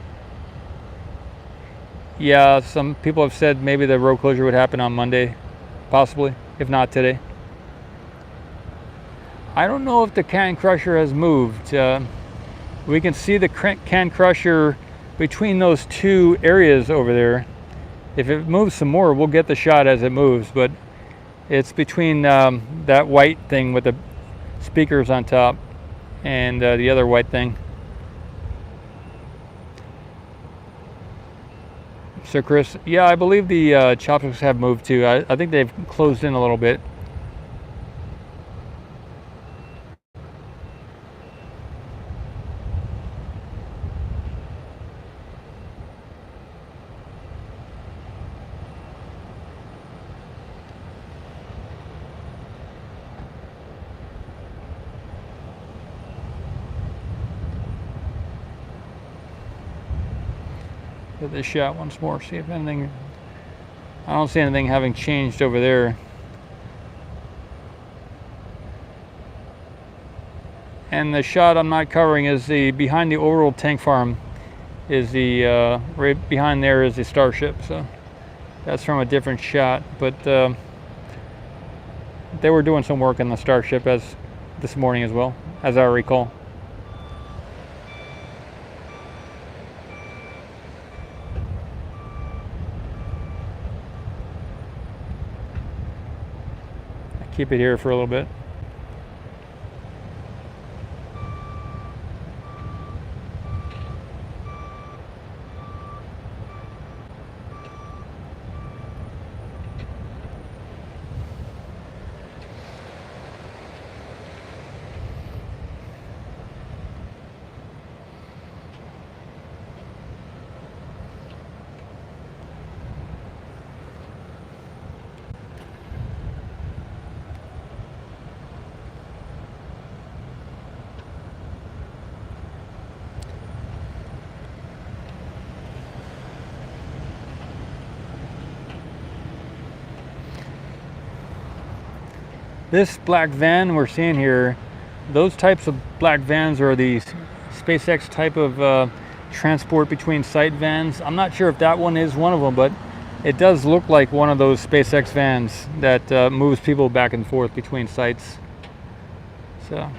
Yeah, some people have said maybe the road closure would happen on Monday, possibly, if not today. I don't know if the can crusher has moved. We can see the can crusher between those 2 areas over there. If it moves some more, we'll get the shot as it moves, but it's between that white thing with the speakers on top and the other white thing. So Chris, yeah, I believe the chopsticks have moved too. I think they've closed in a little bit. Get this shot once more, see if anything, I don't see anything having changed over there. And the shot I'm not covering is the behind the orbital tank farm, is the right behind there is the Starship, so that's from a different shot. But they were doing some work on the Starship, as this morning as well, as I recall. Keep it here for a little bit. This black van we're seeing here, those types of black vans are the SpaceX type of transport between site vans. I'm not sure if that one is one of them, but it does look like one of those SpaceX vans that moves people back and forth between sites. So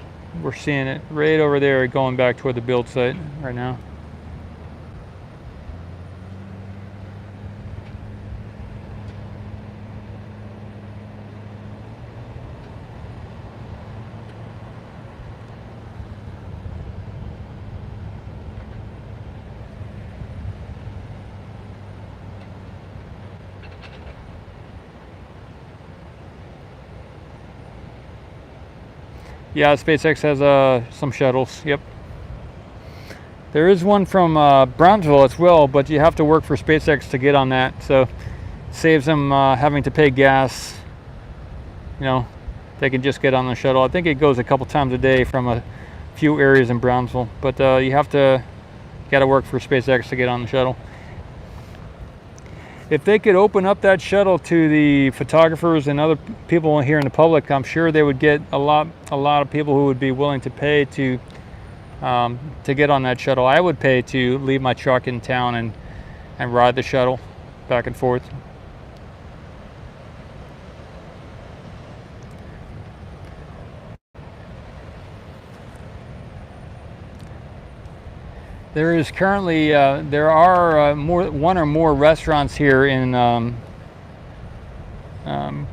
we're seeing it right over there going back toward the build site right now. Yeah, SpaceX has some shuttles, yep. There is one from Brownsville as well, but you have to work for SpaceX to get on that, so it saves them having to pay gas. You know, they can just get on the shuttle. I think it goes a couple times a day from a few areas in Brownsville, but you gotta work for SpaceX to get on the shuttle. If they could open up that shuttle to the photographers and other people here in the public, I'm sure they would get a lot of people who would be willing to pay to get on that shuttle. I would pay to leave my truck in town and ride the shuttle back and forth. There is currently there are one or more restaurants here in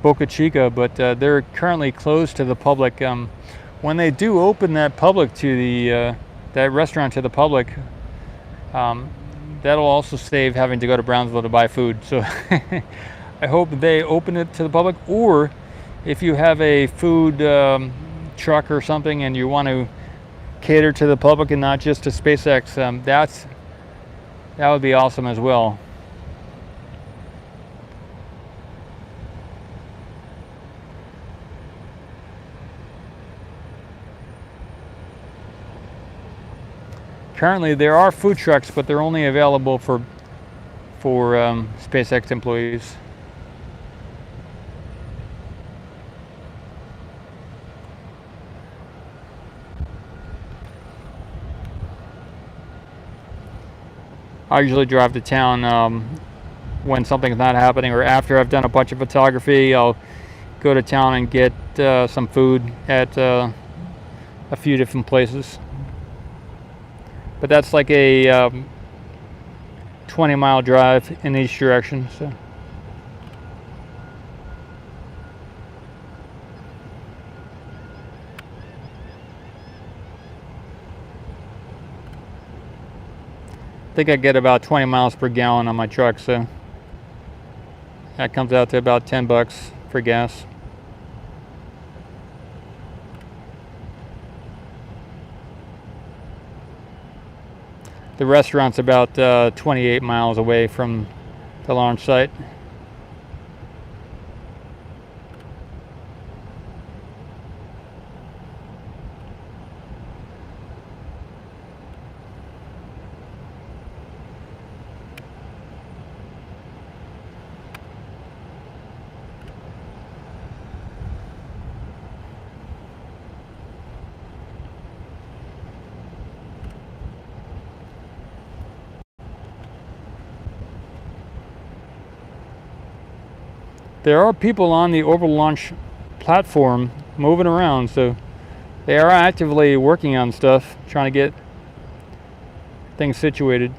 Boca Chica, but they're currently closed to the public. When they do open that public to the that restaurant to the public, that'll also save having to go to Brownsville to buy food. So I hope they open it to the public, or if you have a food truck or something and you want to cater to the public and not just to SpaceX, that would be awesome as well. Currently there are food trucks, but they're only available for SpaceX employees. I usually drive to town when something's not happening, or after I've done a bunch of photography. I'll go to town and get some food at a few different places. But that's like a 20-mile drive in each direction. So. I think I get about 20 miles per gallon on my truck, so that comes out to about $10 for gas. The restaurant's about 28 miles away from the launch site. There are people on the orbital launch platform moving around, so They are actively working on stuff, trying to get things situated.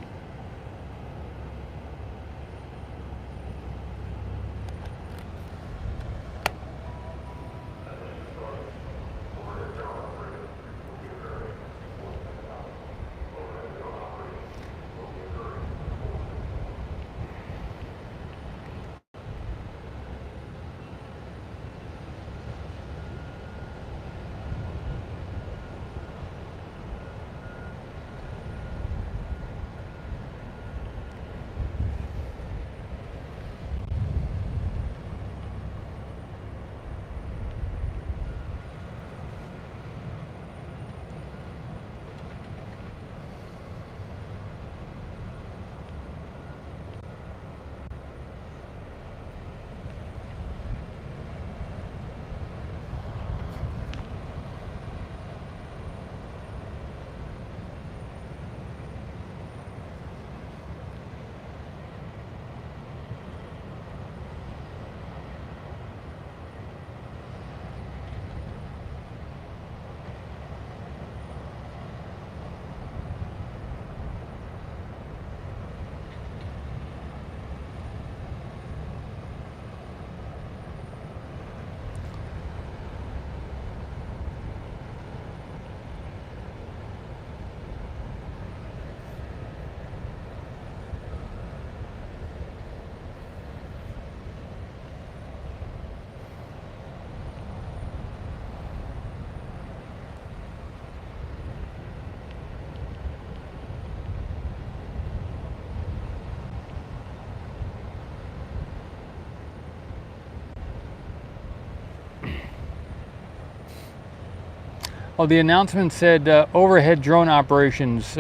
Oh, the announcement said overhead drone operations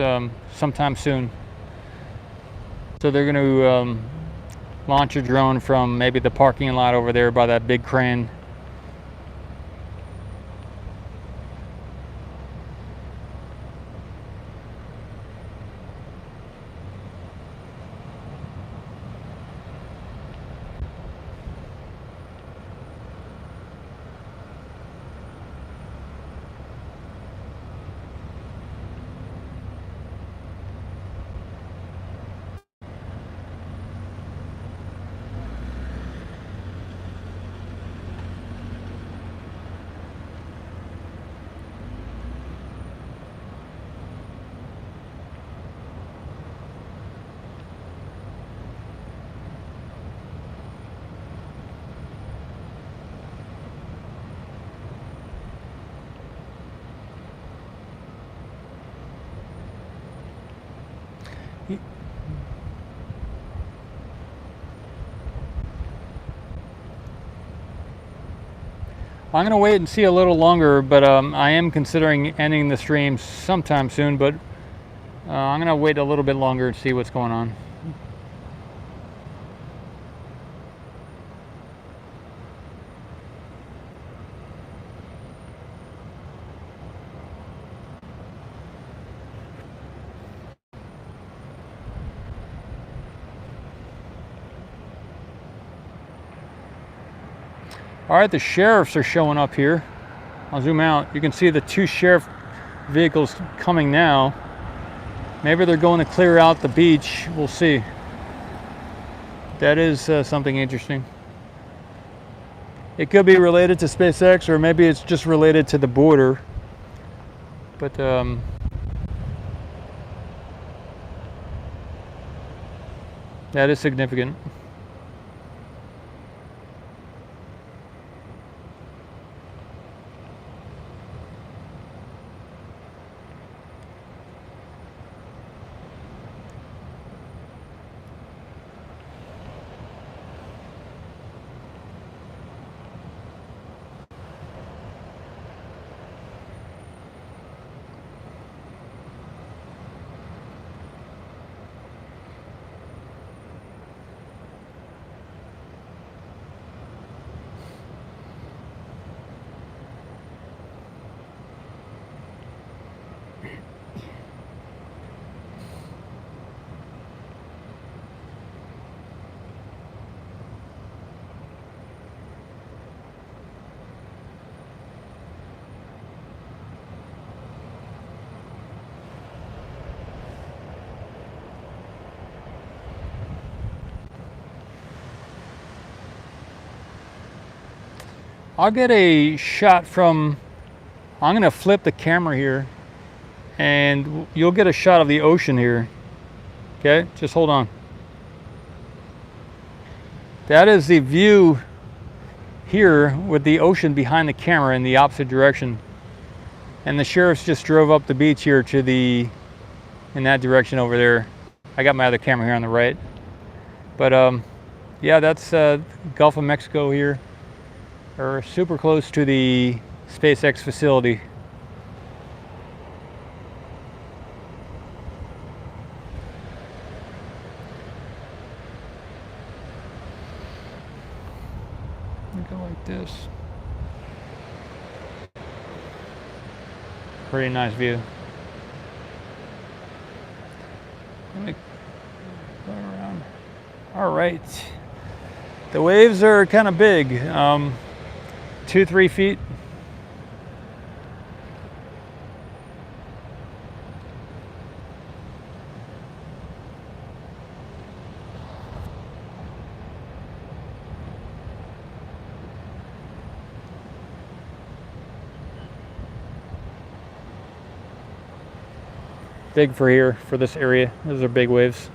sometime soon. So they're going to launch a drone from maybe the parking lot over there by that big crane. I'm going to wait and see a little longer, but I am considering ending the stream sometime soon, but I'm going to wait a little bit longer and see what's going on. All right, the sheriffs are showing up here. I'll zoom out. You can see the two sheriff vehicles coming now. Maybe they're going to clear out the beach. We'll see. That is something interesting. It could be related to SpaceX, or maybe it's just related to the border. But that is significant. I'll get a shot from, I'm gonna flip the camera here and you'll get a shot of the ocean here. Okay, just hold on. That is the view here with the ocean behind the camera in the opposite direction. And the sheriffs just drove up the beach here to the, in that direction over there. I got my other camera here on the right. But yeah, that's Gulf of Mexico here. Or super close to the SpaceX facility. Go like this. Pretty nice view. Let me go around. All right. The waves are kind of big, 2-3 feet. Big for here, for this area. Those are big waves.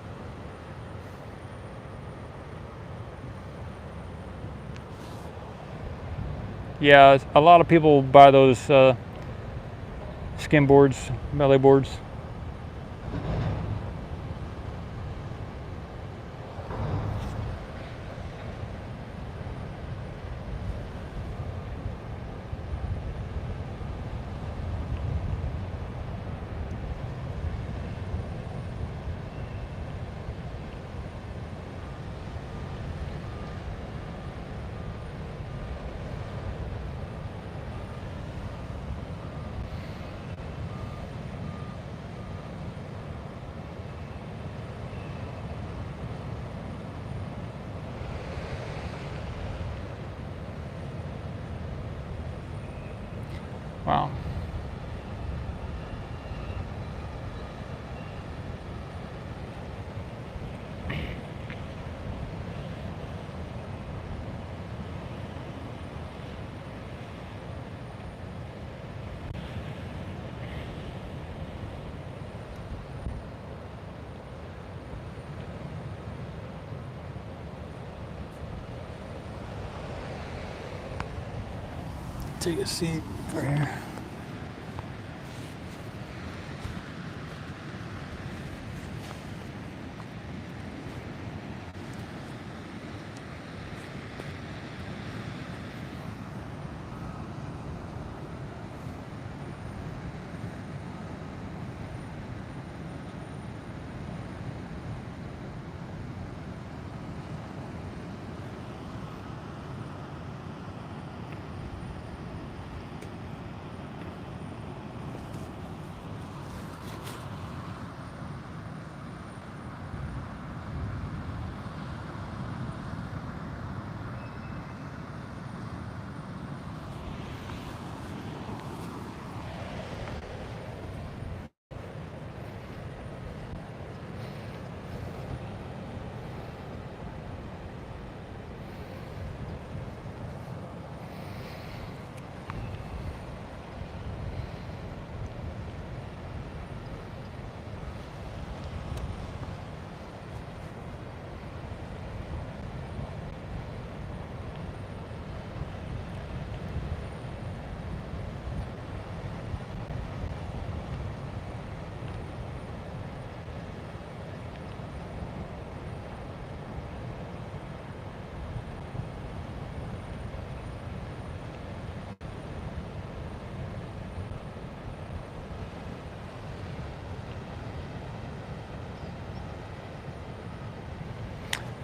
Yeah, a lot of people buy those skim boards, belly boards. Wow. Take a seat for here.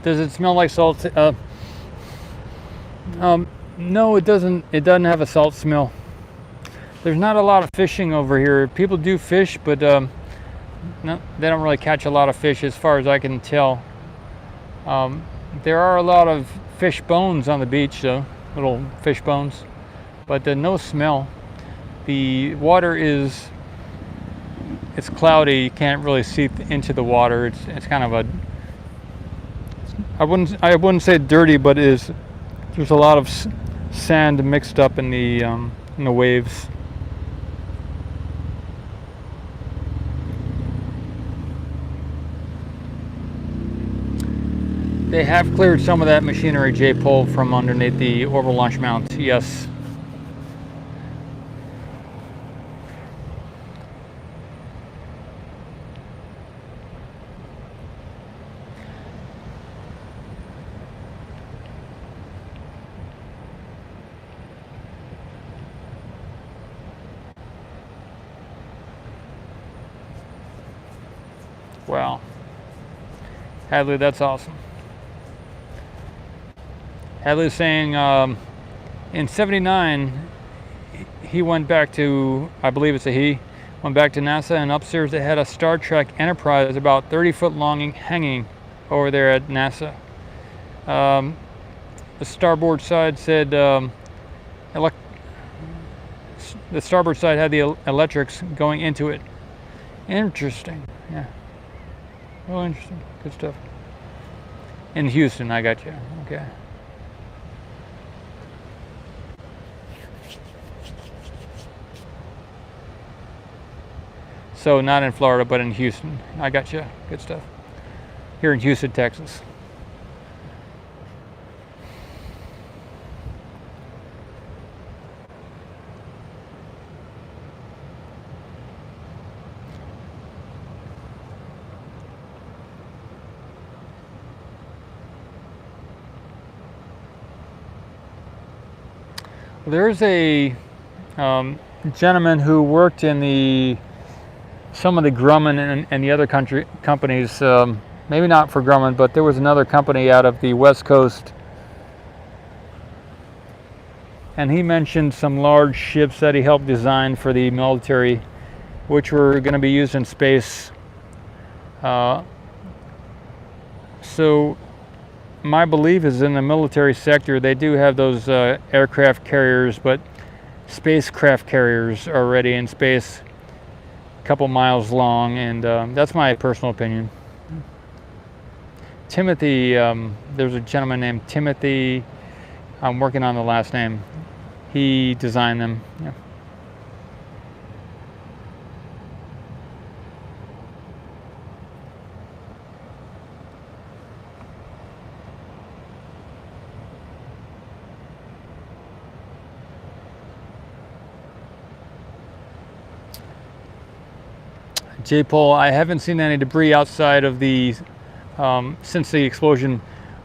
Does it smell like salt? No, it doesn't. It doesn't have a salt smell. There's not a lot of fishing over here. People do fish, but no, they don't really catch a lot of fish as far as I can tell. There are a lot of fish bones on the beach, though, little fish bones, but no smell. The water is, it's cloudy. You can't really see into the water. It's kind of a, I wouldn't say dirty, but there's a lot of sand mixed up in the waves. They have cleared some of that machinery, J-pole, from underneath the orbital launch mount, yes. Wow. Hadley, that's awesome. Hadley's saying in '79, he went back to, I believe it's a he, went back to NASA, and upstairs they had a Star Trek Enterprise about 30 foot long hanging over there at NASA. The starboard side said, the starboard side had the electrics going into it. Interesting, yeah. Oh, interesting, good stuff. In Houston, I got you, okay. So not in Florida, but in Houston. I got you. Good stuff. Here in Houston, Texas. There's a gentleman who worked in some of the Grumman and the other companies, maybe not for Grumman, but there was another company out of the West Coast, and he mentioned some large ships that he helped design for the military, which were going to be used in space. So my belief is in the military sector, they do have those aircraft carriers, but spacecraft carriers are already in space, couple miles long, and that's my personal opinion. Timothy, there's a gentleman named Timothy, I'm working on the last name, he designed them. Yeah. J-pole, I haven't seen any debris outside of the, since the explosion.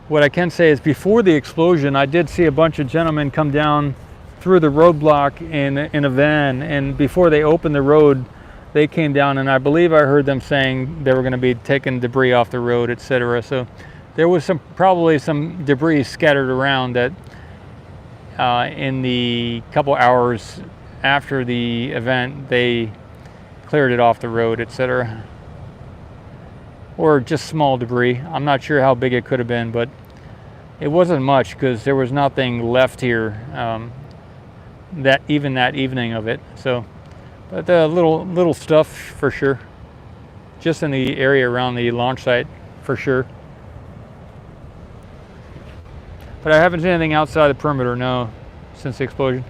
What I can say is before the explosion, I did see a bunch of gentlemen come down through the roadblock in a van, and before they opened the road, they came down, and I believe I heard them saying they were going to be taking debris off the road, etc. So there was probably some debris scattered around that in the couple hours after the event, they cleared it off the road, etc. Or just small debris. I'm not sure how big it could have been, but it wasn't much because there was nothing left here that evening of it. So, but the little stuff for sure, just in the area around the launch site for sure. But I haven't seen anything outside the perimeter, no, since the explosion.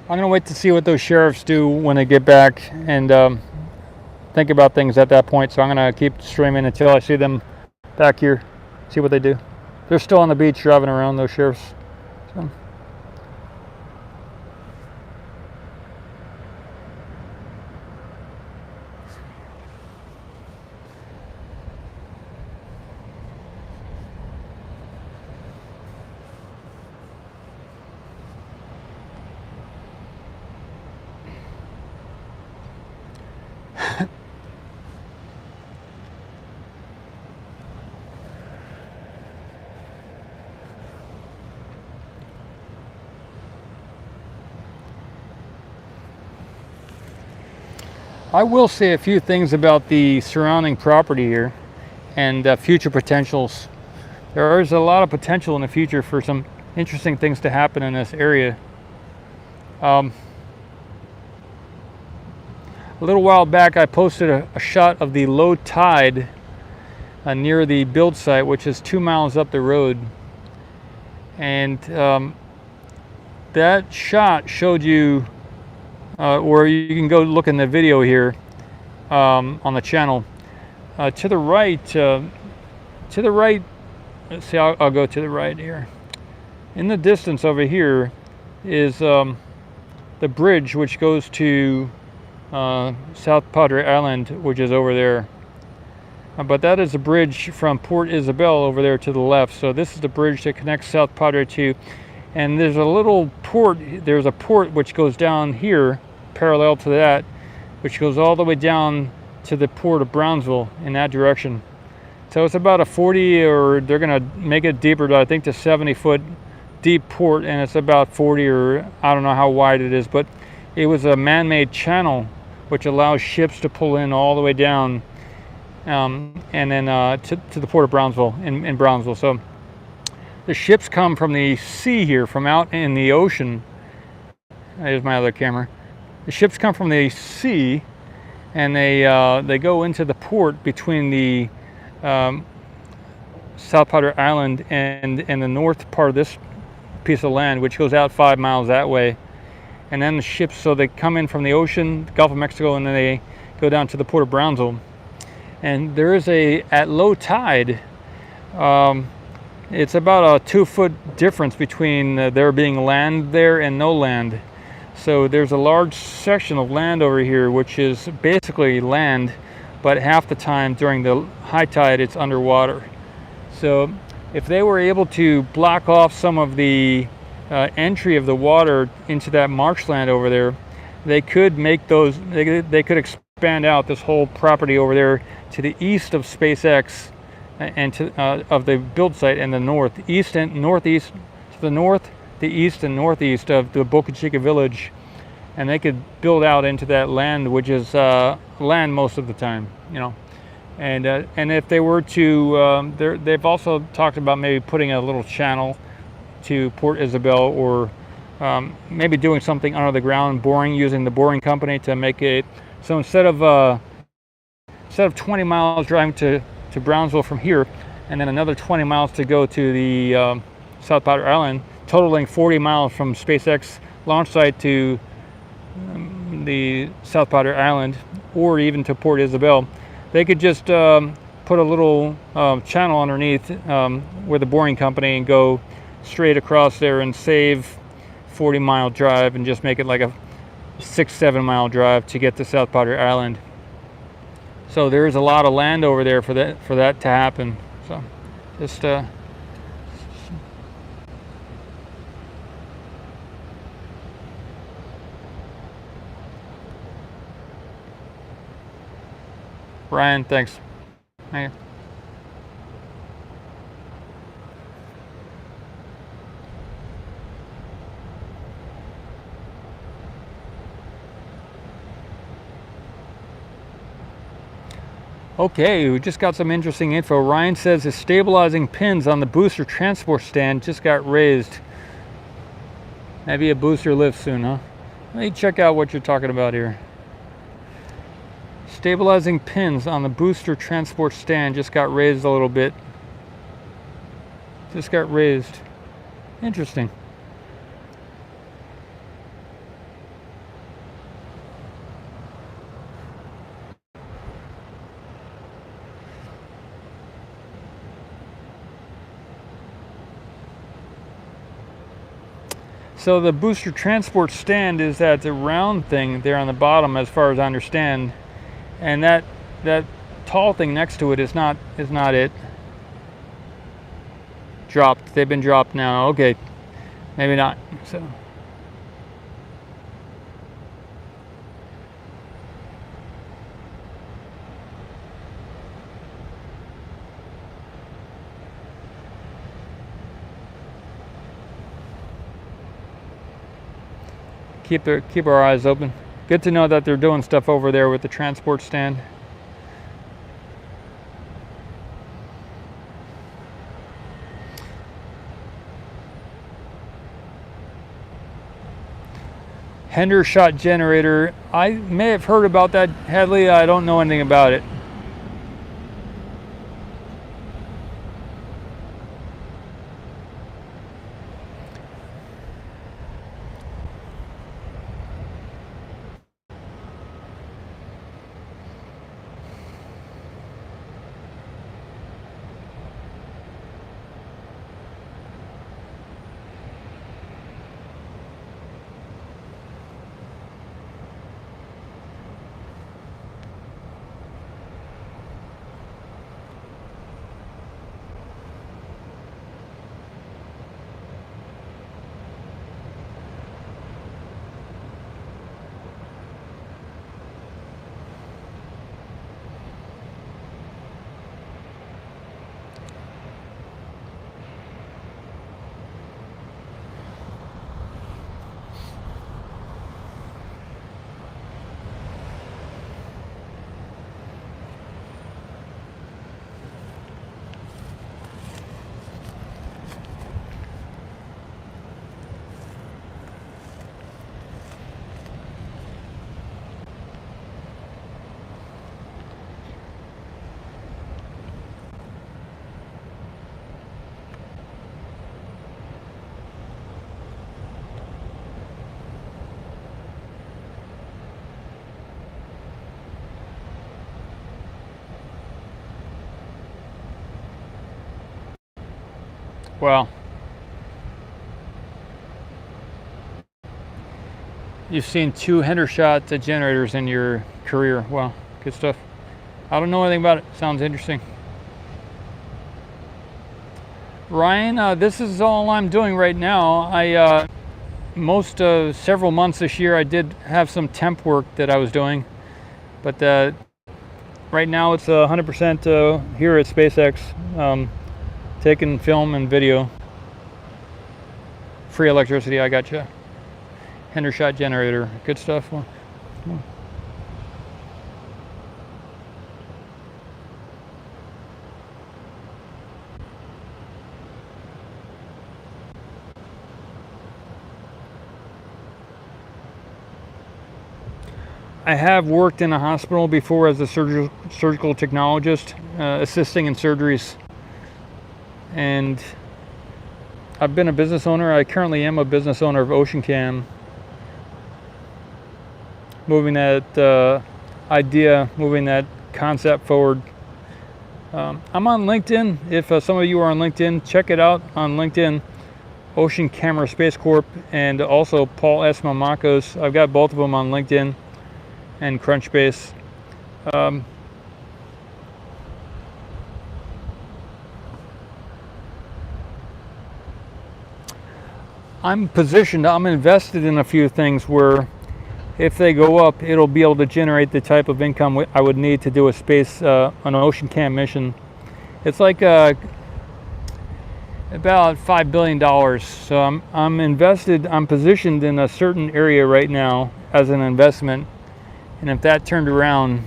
I'm going to wait to see what those sheriffs do when they get back and think about things at that point. So I'm going to keep streaming until I see them back here, see what they do. They're still on the beach driving around, those sheriffs. So. I will say a few things about the surrounding property here and future potentials. There is a lot of potential in the future for some interesting things to happen in this area. A little while back I posted a shot of the low tide near the build site, which is 2 miles up the road, and that shot showed you or you can go look in the video here on the channel. To the right, let's see, I'll go to the right here. In the distance over here is the bridge which goes to South Padre Island, which is over there. But that is a bridge from Port Isabel over there to the left. So this is the bridge that connects South Padre to, and there's a little port, there's a port which goes down here parallel to that, which goes all the way down to the port of Brownsville in that direction. So it's about a 40, or they're gonna make it deeper to, I think, to 70-foot deep port, and it's about 40, or I don't know how wide it is, but it was a man-made channel which allows ships to pull in all the way down and then to the port of Brownsville, in Brownsville. So the ships come from the sea here, from out in the ocean. There's my other camera. The ships come from the sea, and they go into the port between the South Padre Island and the north part of this piece of land, which goes out 5 miles that way. And then the ships, so they come in from the ocean, the Gulf of Mexico, and then they go down to the port of Brownsville. And there is at low tide, it's about a 2-foot difference between there being land there and no land. So there's a large section of land over here which is basically land, but half the time during the high tide it's underwater. So if they were able to block off some of the entry of the water into that marshland over there, they could make those, they could expand out this whole property over there to the east of SpaceX and to of the build site, and the northeast and northeast, to the north, the east and northeast of the Boca Chica village, and they could build out into that land, which is land most of the time, you know. And if they were to, they've also talked about maybe putting a little channel to Port Isabel, or maybe doing something under the ground, boring, using the boring company to make it so instead of 20 miles driving to Brownsville from here, and then another 20 miles to go to the South Padre Island, totaling 40 miles from SpaceX launch site to the South Padre Island, or even to Port Isabel, they could just put a little channel underneath with the boring company and go straight across there and save 40-mile drive, and just make it like a 6-7 mile drive to get to South Padre Island. So there's a lot of land over there for that to happen. So just Ryan, thanks. Thank you. Okay, we just got some interesting info. Ryan says the stabilizing pins on the booster transport stand just got raised. Maybe a booster lift soon, huh? Let me check out what you're talking about here. Stabilizing pins on the booster transport stand just got raised a little bit. Just got raised. Interesting. So the booster transport stand is that the round thing there on the bottom, as far as I understand, and that tall thing next to it is not it. Dropped. They've been dropped now. Okay, maybe not. So keep our eyes open. good to know that they're doing stuff over there with the transport stand. Hendershot generator. I may have heard about that, Hadley. I don't know anything about it. Well, you've seen 2 Hendershot generators in your career. Well, good stuff. I don't know anything about it. Sounds interesting. Ryan, this is all I'm doing right now. Several months this year, I did have some temp work that I was doing, but right now it's 100% here at SpaceX, taking film and video. Free electricity, I gotcha. Hendershot generator, good stuff. Well, I have worked in a hospital before as a surgical technologist, assisting in surgeries. And I've been a business owner. I currently am a business owner of OceanCam. Moving that idea, moving that concept forward. I'm on LinkedIn. If some of you are on LinkedIn, check it out on LinkedIn. Ocean Camera Space Corp and also Paul S. Mamakos. I've got both of them on LinkedIn and Crunchbase. I'm positioned, I'm invested in a few things where if they go up, it'll be able to generate the type of income I would need to do a space, an ocean cam mission. It's like about $5 billion. So I'm invested, I'm positioned in a certain area right now as an investment. And if that turned around,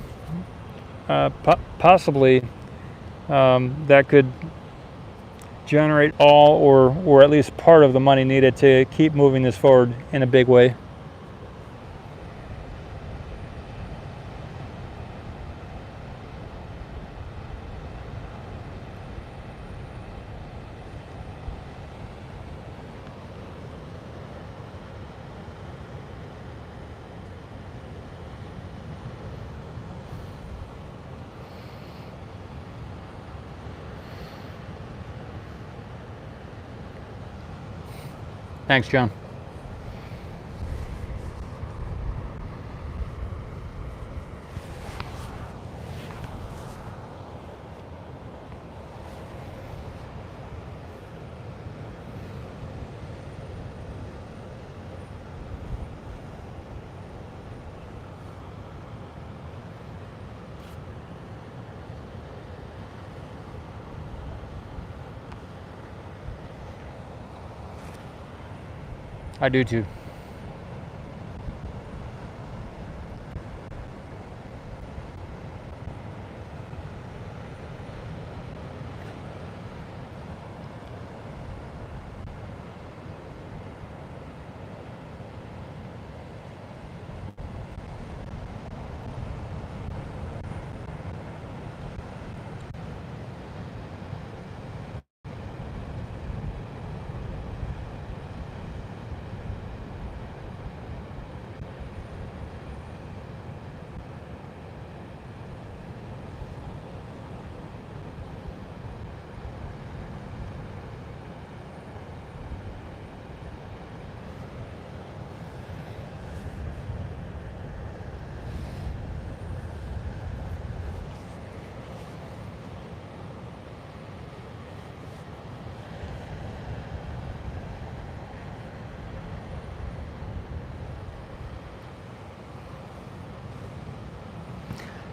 possibly that could generate all or at least part of the money needed to keep moving this forward in a big way. Thanks, John. I do too.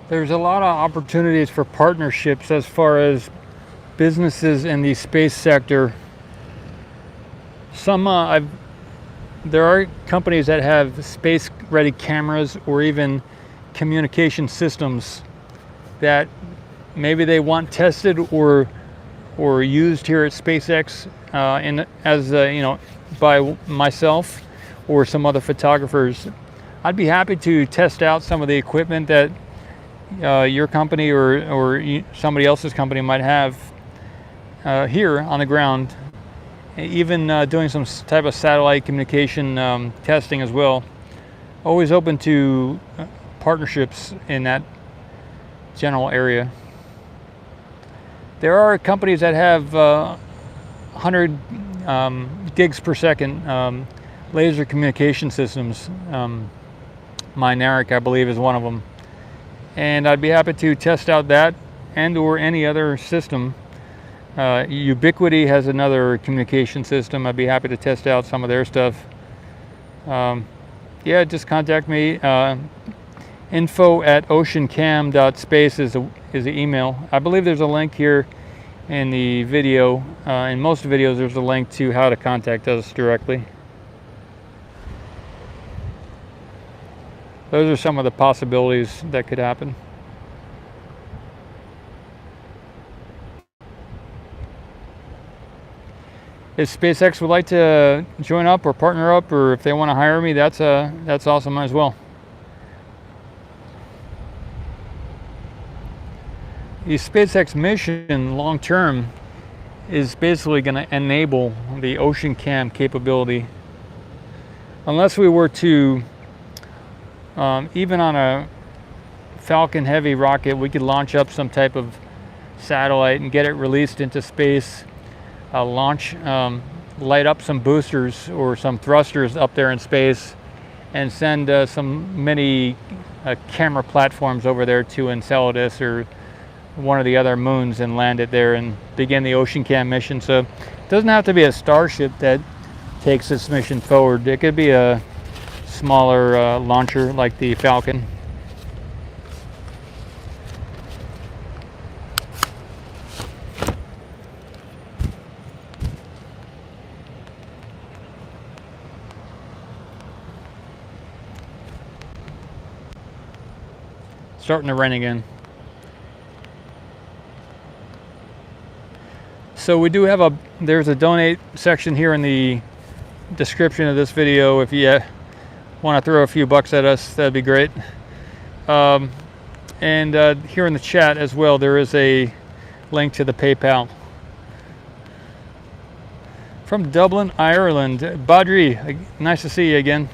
there's a lot of opportunities for partnerships as far as businesses in the space sector. There are companies that have space-ready cameras or even communication systems that maybe they want tested or used here at SpaceX by myself or some other photographers. I'd be happy to test out some of the equipment that your company or somebody else's company might have here on the ground, even doing some type of satellite communication testing as well. Always open to partnerships in that general area. There are companies that have 100 gigs per second laser communication systems. Mynaric, I believe, is one of them. And I'd be happy to test out that and or any other system. Ubiquity has another communication system. I'd be happy to test out some of their stuff. Yeah, just contact me. info@oceancam.space is the email. I believe there's a link here in the video. In most videos, there's a link to how to contact us directly. Those are some of the possibilities that could happen. If SpaceX would like to join up or partner up, or if they want to hire me, that's awesome as well. The SpaceX mission long term is basically going to enable the OceanCam capability. Unless we were to, even on a Falcon Heavy rocket, we could launch up some type of satellite and get it released into space, light up some boosters or some thrusters up there in space, and send some mini camera platforms over there to Enceladus or one of the other moons and land it there and begin the OceanCam mission. So it doesn't have to be a Starship that takes this mission forward. It could be a smaller launcher like the Falcon. Starting to rain again. So we do have there's a donate section here in the description of this video. If you want to throw a few bucks at us, that'd be great. And here in the chat as well, there is a link to the PayPal. From Dublin, Ireland, Badri, nice to see you again.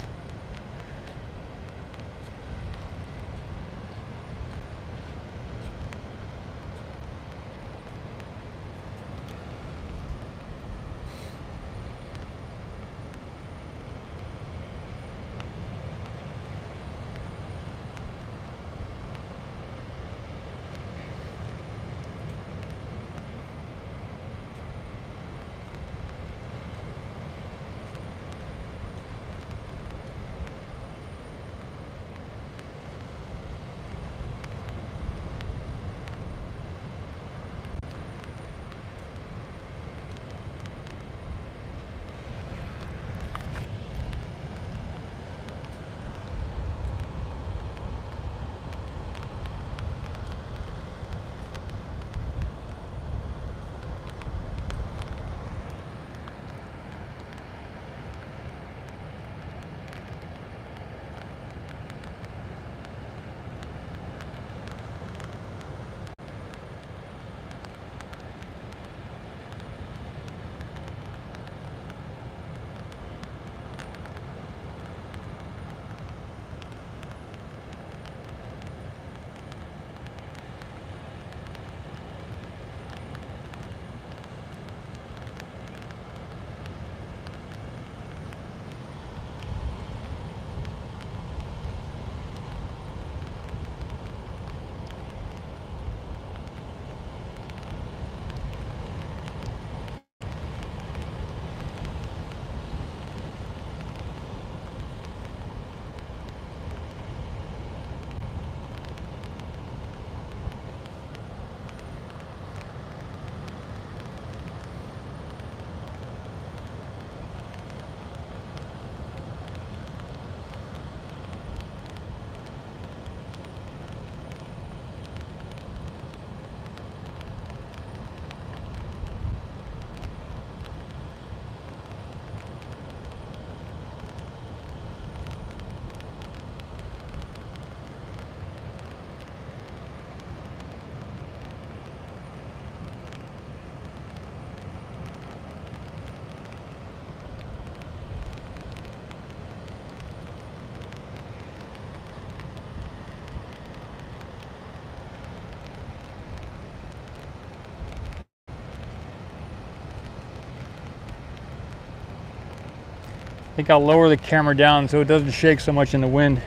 I think I'll lower the camera down so it doesn't shake so much in the wind.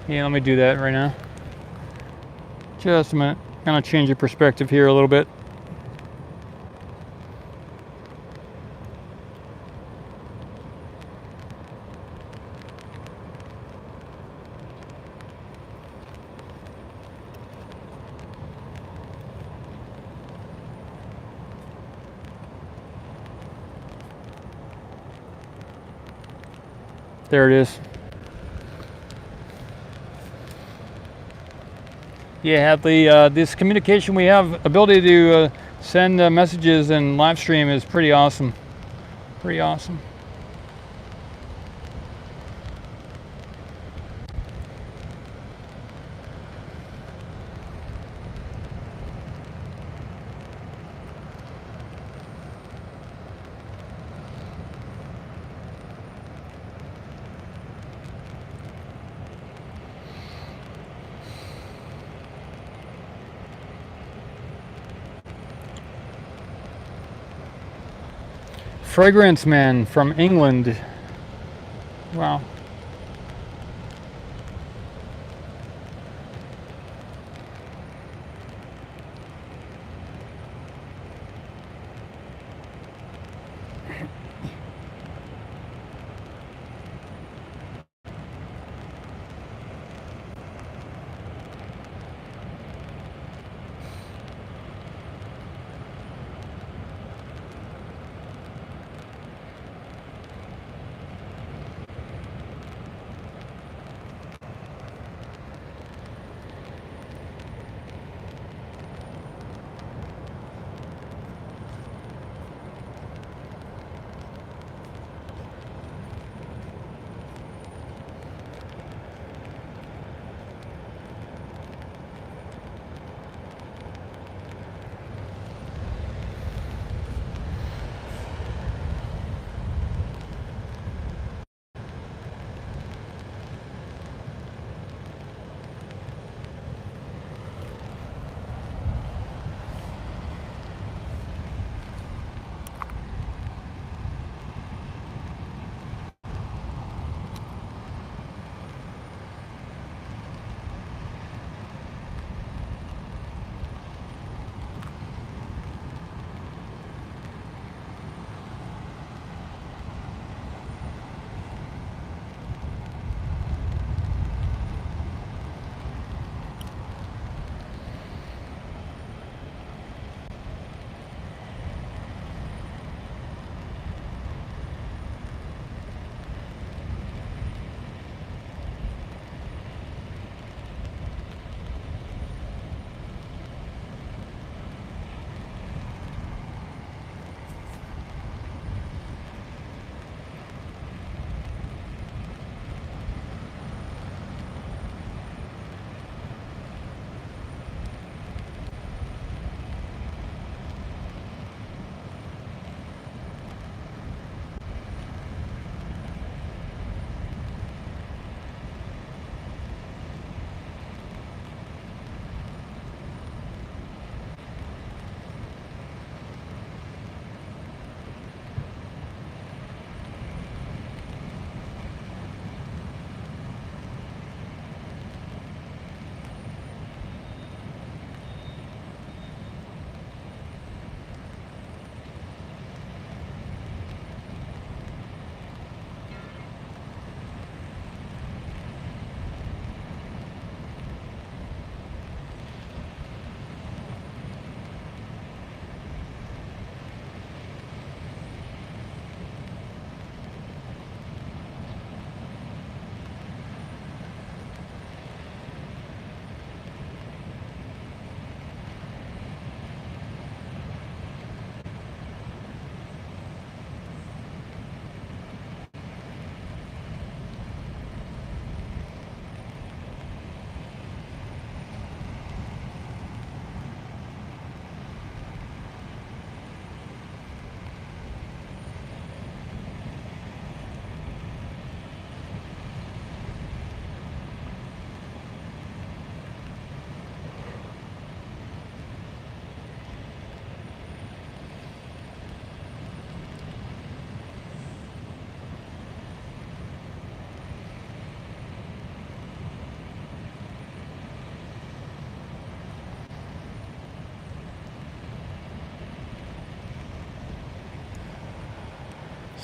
Yeah, let me do that right now. Just a minute. Kind of change the perspective here a little bit. There it is. Yeah, this communication we have, ability to send messages and live stream is pretty awesome. Pretty awesome. Fragrance Man from England. Wow.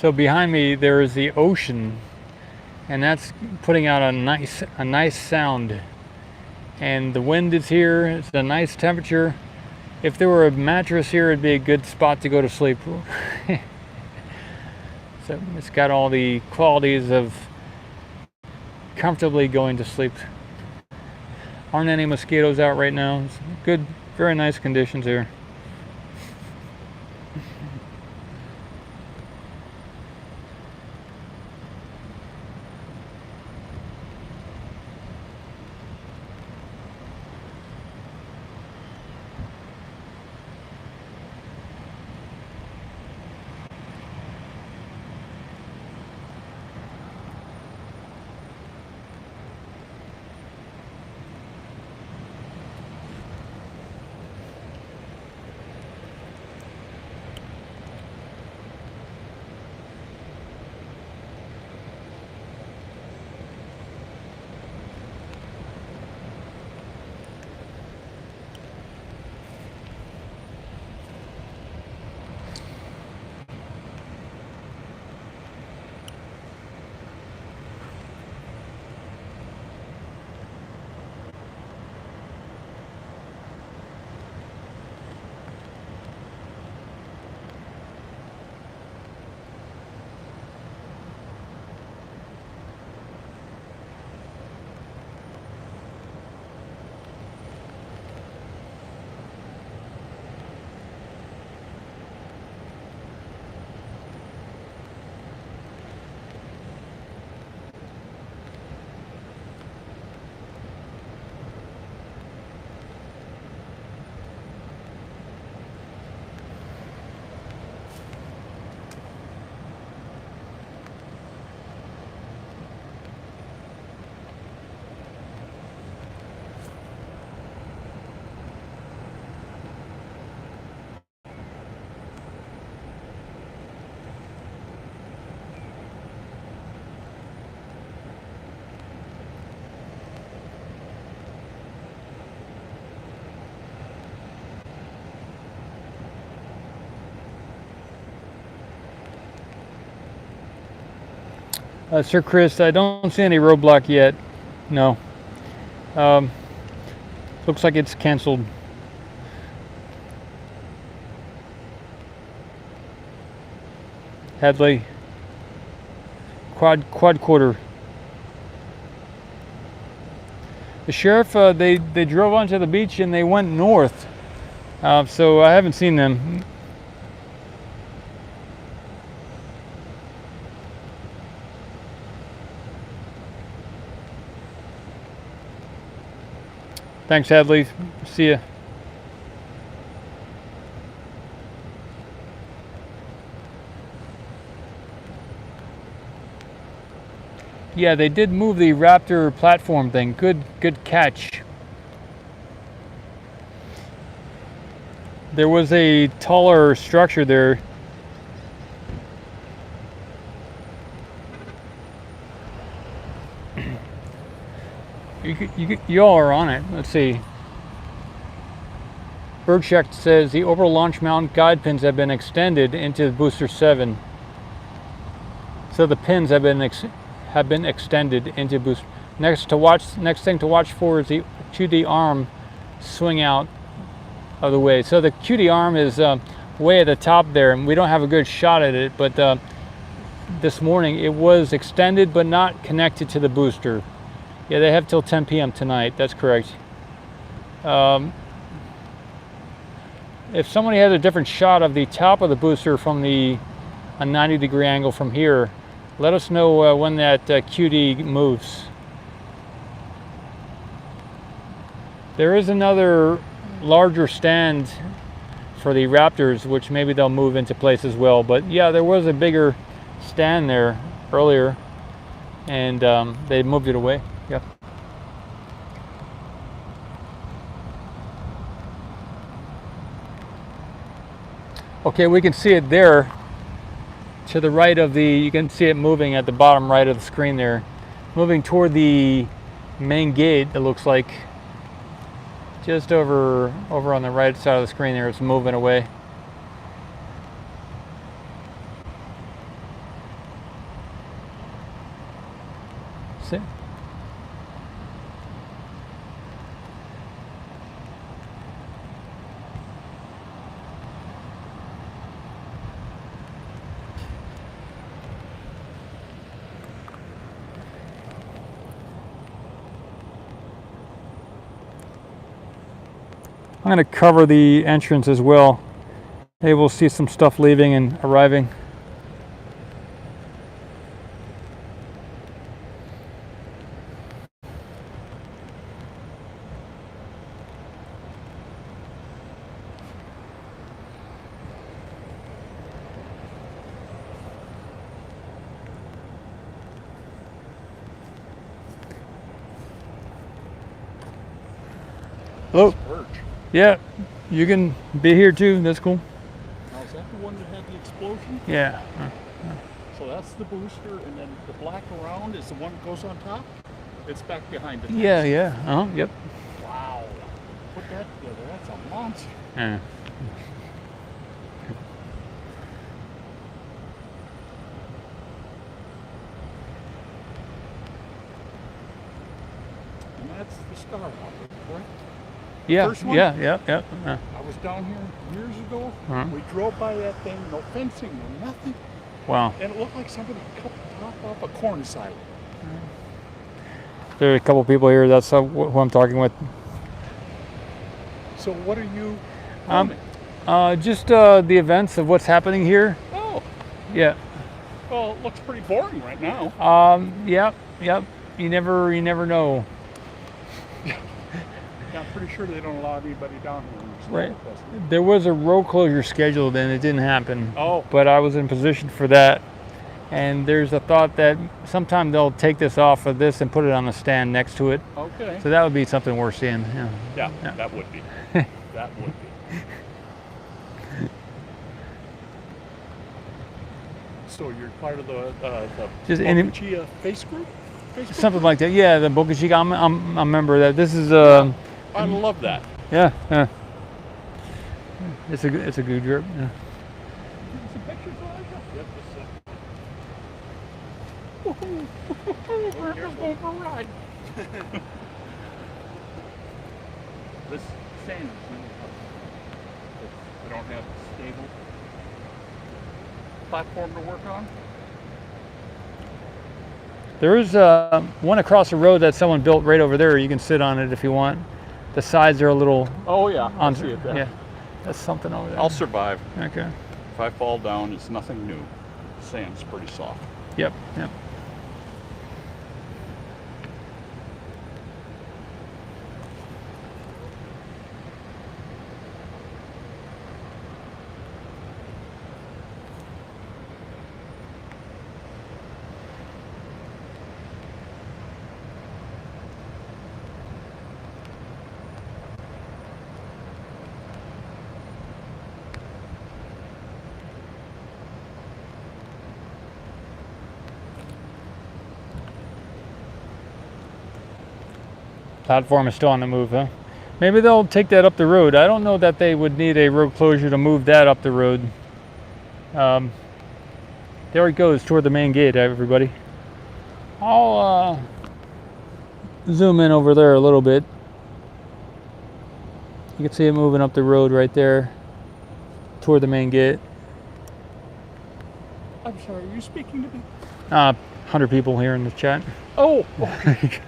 So behind me there is the ocean, and that's putting out a nice sound. And the wind is here. It's a nice temperature. If there were a mattress here, it'd be a good spot to go to sleep. So it's got all the qualities of comfortably going to sleep. Aren't any mosquitoes out right now. It's good, very nice conditions here. Sir Chris, I don't see any roadblock yet. No. Looks like it's canceled. Hadley. Quad quarter. The sheriff, they drove onto the beach and they went north. So I haven't seen them. Thanks, Hadley. See ya. Yeah, they did move the Raptor platform thing. Good catch. There was a taller structure there. You all are on it. Let's see. Birdcheck says the orbital launch mount guide pins have been extended into booster 7. So the pins have been extended into booster. Next thing to watch for is the QD arm swing out of the way. So the QD arm is way at the top there, and we don't have a good shot at it. But this morning it was extended, but not connected to the booster. Yeah, they have till 10 p.m. tonight. That's correct. If somebody has a different shot of the top of the booster from a 90-degree angle from here, let us know when that QD moves. There is another larger stand for the Raptors, which maybe they'll move into place as well. But yeah, there was a bigger stand there earlier, and they moved it away. Yep. Okay, we can see it there to the right of you can see it moving at the bottom right of the screen there. Moving toward the main gate, it looks like. Just over on the right side of the screen there, it's moving away. See? I'm going to cover the entrance as well. Maybe we'll see some stuff leaving and arriving. Hello. Yeah, you can be here too. That's cool. Now, is that the one that had the explosion? Yeah. So that's the booster, and then the black around is the one that goes on top? It's back behind it. Yeah, yeah. Yep. Wow. Put that together. That's a monster. Yeah. And that's the Star Wallet, correct? Yeah, First one? yeah. I was down here years ago. Uh-huh. We drove by that thing, no fencing, no nothing. Wow. And it looked like somebody cut the top off a corn silo. There are a couple people here. That's who I'm talking with. So what are you filming? Just the events of what's happening here. Oh, Yeah. well, it looks pretty boring right now. Yep. You never know. Yeah, I'm pretty sure they don't allow anybody down here. Right. There was a road closure scheduled and it didn't happen. Oh. But I was in position for that. And there's a thought that sometime they'll take this off of this and put it on a stand next to it. Okay. So that would be something worth seeing. Yeah, Yeah. that would be. That would be. So you're part of the Just any- Boca Chica face group? Facebook Something like that. Yeah, the Boca Chica. I'm a member of that. This is I love that. yeah. It's a good group. Yeah. Some pictures of Here's going for a ride. This sand is really tough. I don't have a stable platform to work on. There is one across the road that someone built right over there. You can sit on it if you want. The sides are a little Oh yeah, I on. see it there. Yeah, that's something over there. I'll survive. Okay. If I fall down, it's nothing new. Sand's pretty soft. Yep. Platform is still on the move, huh? Maybe they'll take that up the road. I don't know that they would need a road closure to move that up the road. There it goes toward the main gate, everybody. I'll zoom in over there a little bit. You can see it moving up the road right there toward the main gate. I'm sorry, are you speaking to me? 100 people here in the chat. Oh, okay.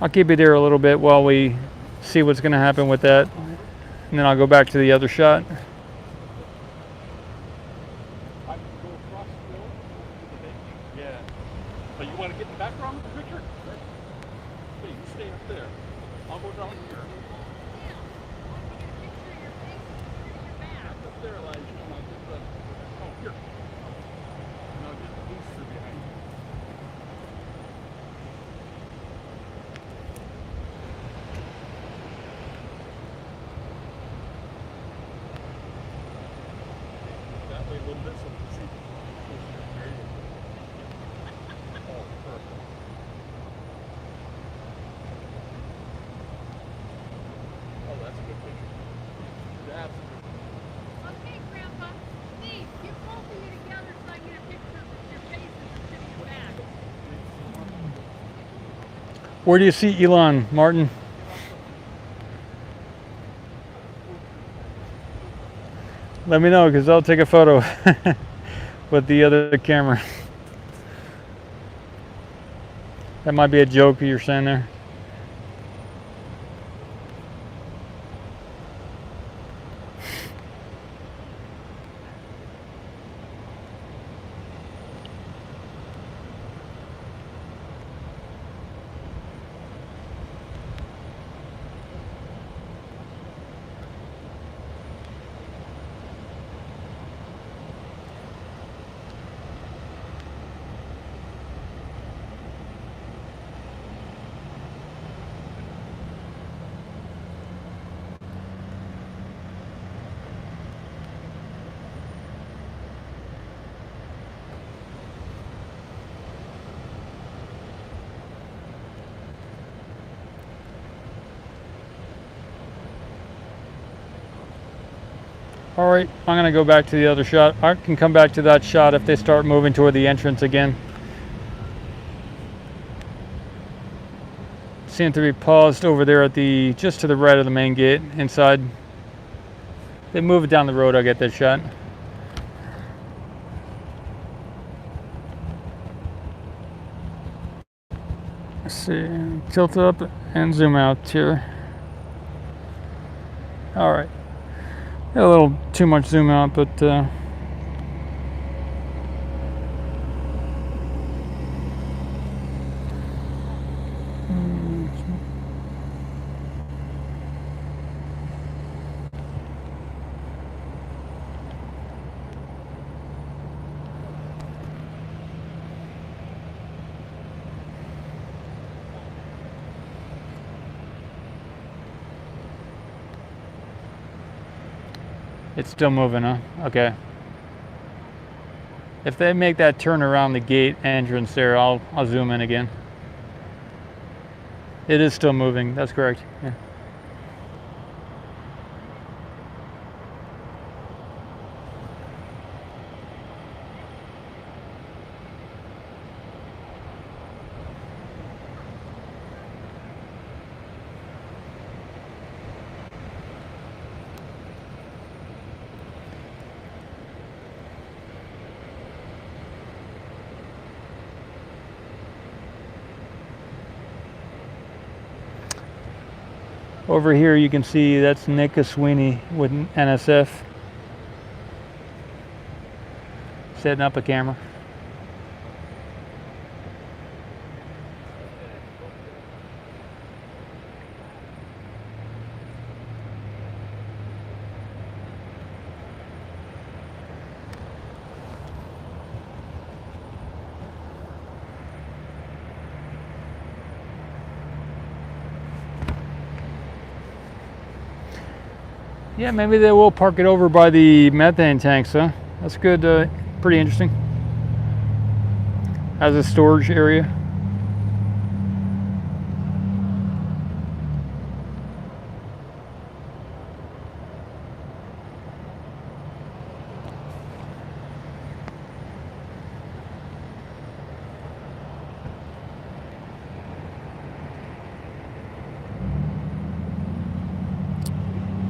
I'll keep it there a little bit while we see what's going to happen with that, and then I'll go back to the other shot. I can go across the road to the bench. Yeah. But you want to get in the background of the picture? Hey, you stay up there. I'll go down here. Up there, Elijah, and I'll get the... Oh, here. And I'll get the booster behind you. Where do you see Elon, Martin? Let me know, because I'll take a photo with the other camera. That might be a joke you're saying there. All right, I'm gonna go back to the other shot. I can come back to that shot if they start moving toward the entrance again. Seem to be paused over there at the, just to the right of the main gate inside. They move it down the road, I'll get that shot. Let's see, tilt up and zoom out here. All right. A little too much zoom out, but it's still moving, huh? Okay. If they make that turn around the gate entrance there, I'll zoom in again. It is still moving, that's correct. Yeah. Over here you can see that's Nick Sweeney with NSF setting up a camera. Yeah, maybe they will park it over by the methane tanks, huh? That's good, pretty interesting. As a storage area.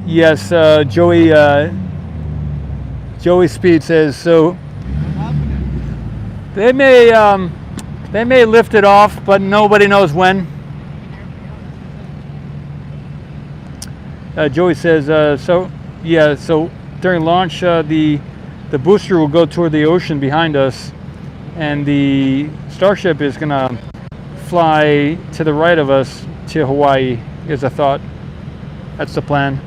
Yes, Joey Speed says so. They may lift it off, but nobody knows when. Joey says so. Yeah, so during launch, the booster will go toward the ocean behind us, and the Starship is gonna fly to the right of us to Hawaii. Is a thought. That's the plan.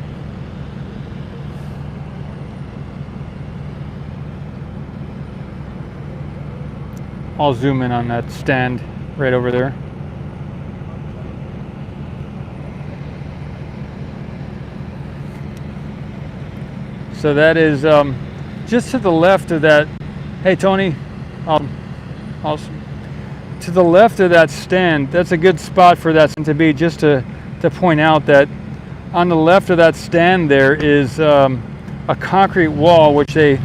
I'll zoom in on that stand right over there. So that is just to the left of that. Hey Tony, awesome. To the left of that stand, that's a good spot for that to be, just to point out that on the left of that stand there is a concrete wall, which they,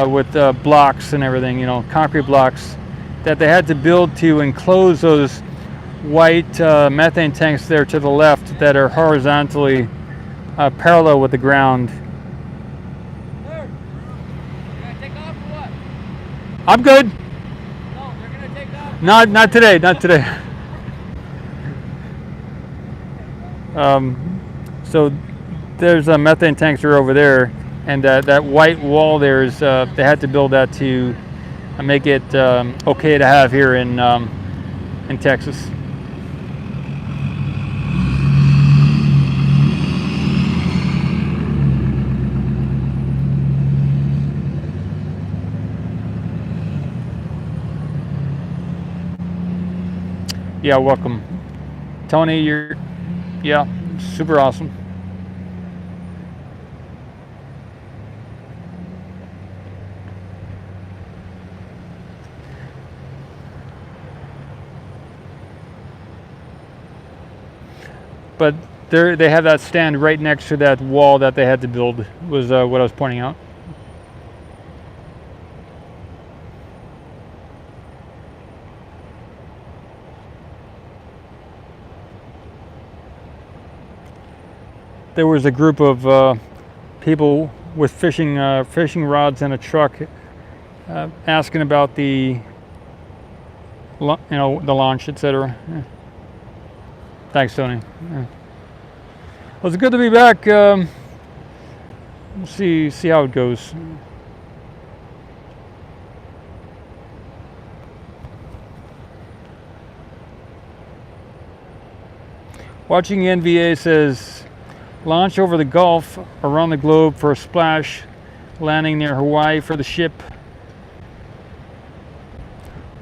with blocks and everything, you know, concrete blocks, that they had to build to enclose those white methane tanks there to the left that are horizontally parallel with the ground. Sir, you gonna take off or what? I'm good. No, they're gonna take off. Not today. Not today. So there's methane tanks are over there, and that white wall there is they had to build that to make it okay to have here in Texas. Yeah, welcome, Tony. You're super awesome. But they have that stand right next to that wall that they had to build, was what I was pointing out. There was a group of people with fishing rods and a truck asking about the launch, etc. Yeah. Thanks, Tony. Yeah. Well, it's good to be back. We'll see how it goes. Watching NVA says, launch over the Gulf, around the globe for a splash, landing near Hawaii for the ship.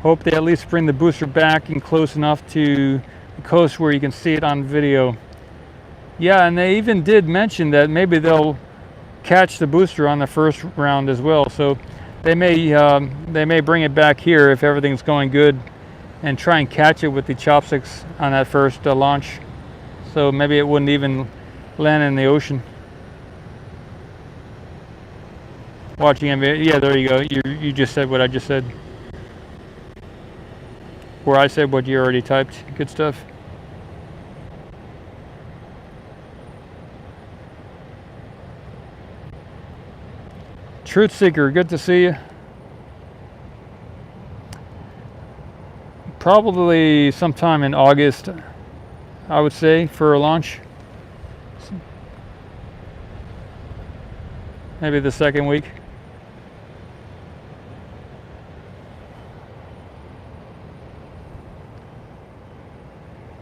Hope they at least bring the booster back and close enough to the coast where you can see it on video. Yeah, and they even did mention that maybe they'll catch the booster on the first round as well. So they may bring it back here if everything's going good, and try and catch it with the chopsticks on that first launch. So maybe it wouldn't even land in the ocean. Watching NBA, yeah, there you go. You just said what I just said. Where I said what you already typed. Good stuff. Truth Seeker, good to see you. Probably sometime in August, I would say, for a launch. Maybe the second week.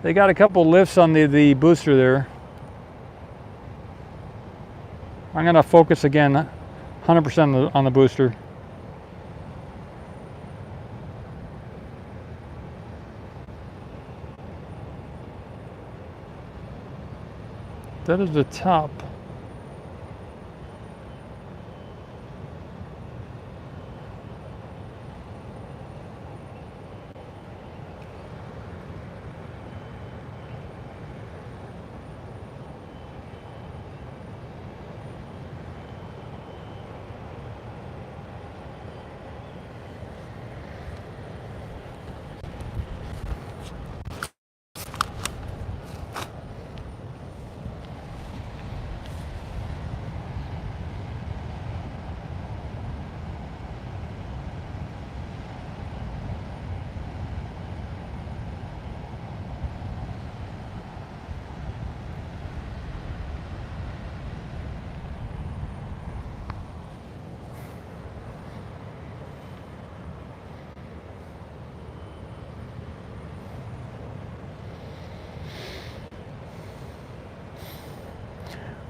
They got a couple lifts on the booster there. I'm gonna focus again 100% on the booster. That is the top.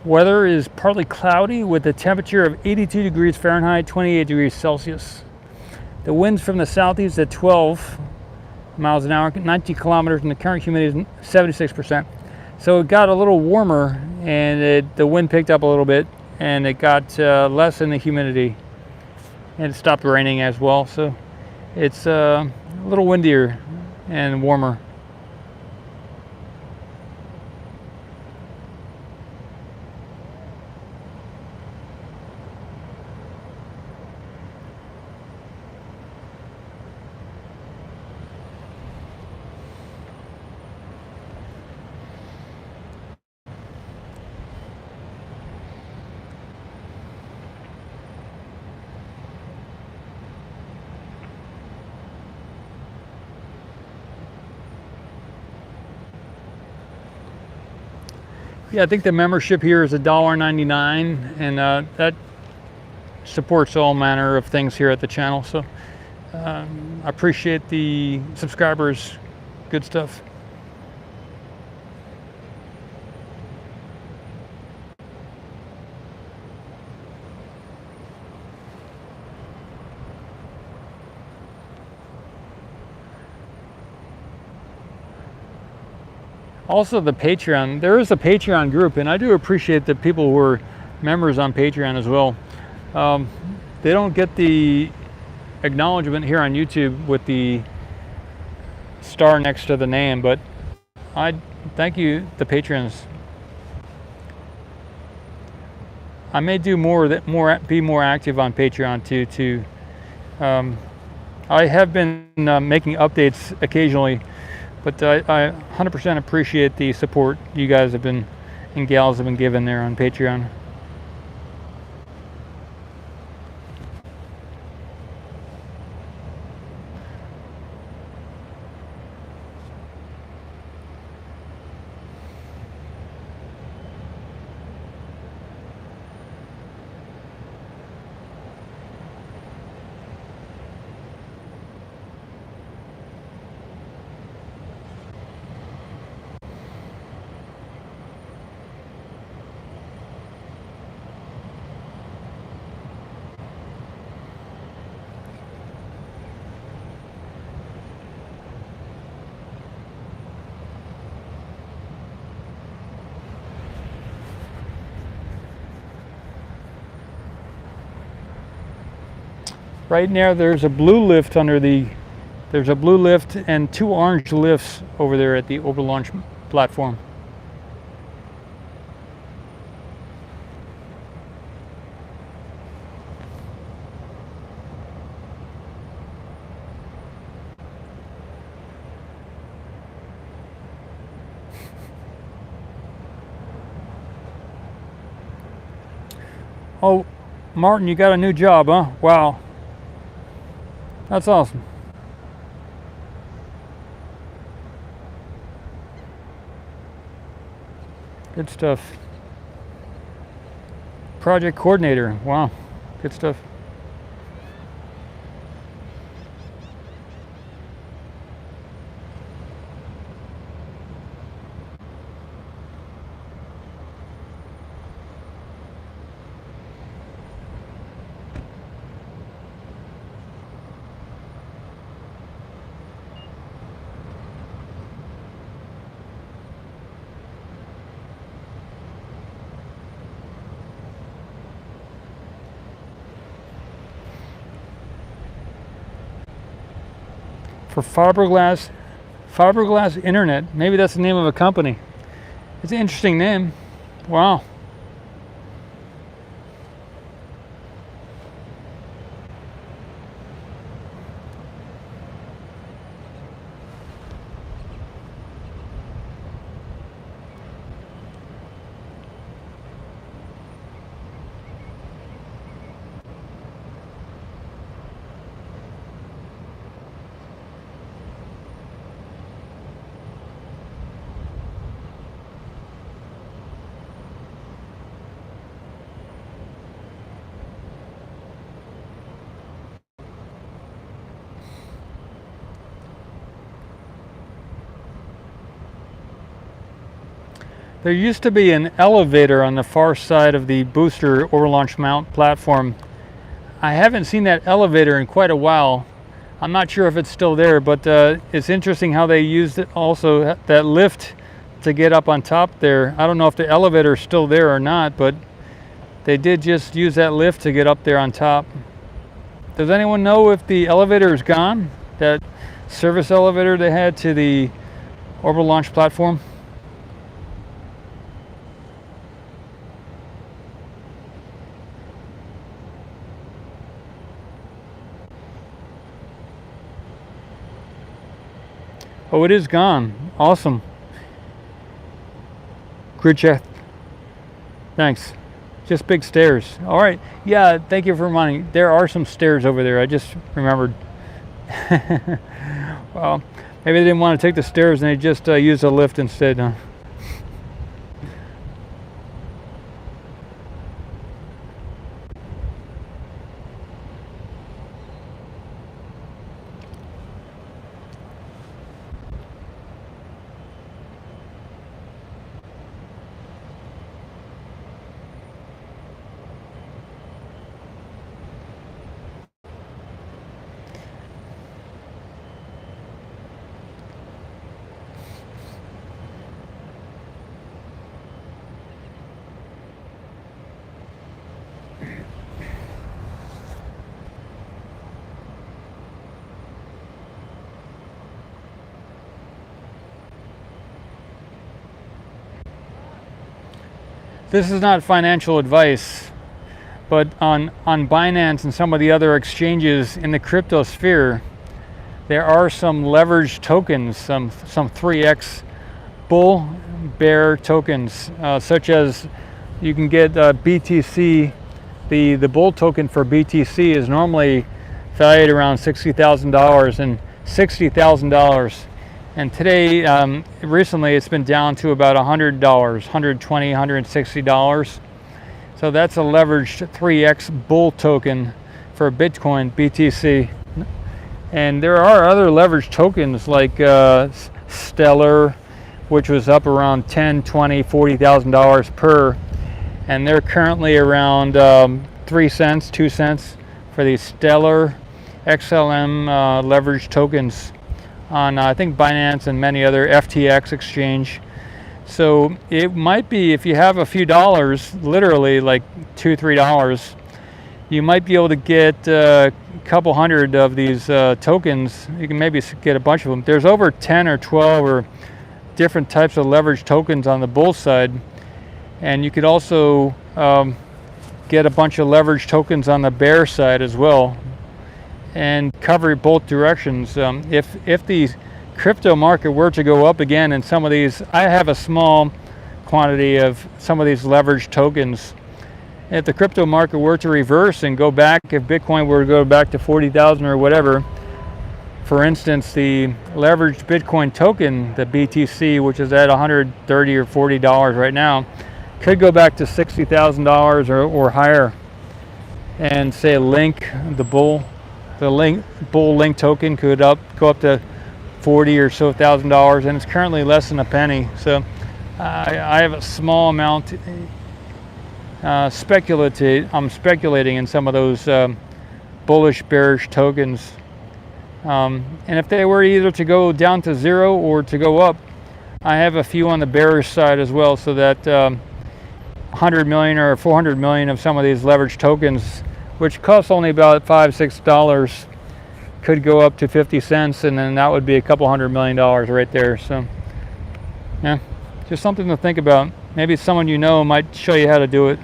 Weather is partly cloudy with a temperature of 82 degrees Fahrenheit, 28 degrees Celsius. The winds from the southeast at 12 miles an hour, 90 kilometers, and the current humidity is 76%. So it got a little warmer, and the wind picked up a little bit, and it got less in the humidity. And it stopped raining as well, so it's a little windier and warmer. Yeah, I think the membership here is $1.99, and that supports all manner of things here at the channel. So I appreciate the subscribers. Good stuff. Also, the Patreon, there is a Patreon group, and I do appreciate the people who are members on Patreon as well. They don't get the acknowledgement here on YouTube with the star next to the name, but I thank you, the patrons. I may do be more active on Patreon too. I have been making updates occasionally, but I 100% appreciate the support you guys have been and gals have been given there on Patreon. Right now there's a blue lift there's a blue lift and 2 orange lifts over there at the overlaunch platform. Oh, Martin, you got a new job, huh? Wow. That's awesome. Good stuff. Project coordinator. Wow. Good stuff. For fiberglass internet. Maybe that's the name of a company. It's an interesting name. Wow. There used to be an elevator on the far side of the booster overlaunch mount platform. I haven't seen that elevator in quite a while. I'm not sure if it's still there, but it's interesting how they used it also, that lift to get up on top there. I don't know if the elevator is still there or not, but they did just use that lift to get up there on top. Does anyone know if the elevator is gone? That service elevator they had to the orbital launch platform? Oh, it is gone. Awesome. Grid check. Thanks. Just big stairs. All right. Yeah, thank you for reminding. There are some stairs over there. I just remembered. Well, maybe they didn't want to take the stairs and they just used a lift instead. Huh? this is not financial advice, but on Binance and some of the other exchanges in the crypto sphere, there are some leveraged tokens, some 3x bull bear tokens, such as you can get BTC. The bull token for BTC is normally valued around $60,000 and $60,000. And today, recently, it's been down to about $100, $120, $160. So that's a leveraged 3x bull token for Bitcoin, BTC. And there are other leveraged tokens like Stellar, which was up around $10, $20, $40,000 per. And they're currently around 3 cents, 2 cents for the Stellar XLM leveraged tokens on I think Binance and many other FTX exchange. So it might be, if you have a few dollars, literally like $2, $3, you might be able to get a couple hundred of these tokens. You can maybe get a bunch of them. There's over 10 or 12 or different types of leveraged tokens on the bull side, and you could also get a bunch of leveraged tokens on the bear side as well, and cover both directions. If the crypto market were to go up again, and some of these, I have a small quantity of some of these leveraged tokens. If the crypto market were to reverse and go back, if Bitcoin were to go back to 40,000 or whatever, for instance, the leveraged Bitcoin token, the BTC, which is at $130 or $40 right now, could go back to $60,000 or higher. And say Link, the bull Link token could go up to $40 or so thousand, and it's currently less than a penny. So I have a small amount. I'm speculating in some of those bullish, bearish tokens. And if they were either to go down to zero or to go up, I have a few on the bearish side as well, so that 100 million or 400 million of some of these leveraged tokens, which cost only about $5, $6, could go up to 50 cents, and then that would be a couple $100 million right there. So yeah, just something to think about. Maybe someone you know might show you how to do it.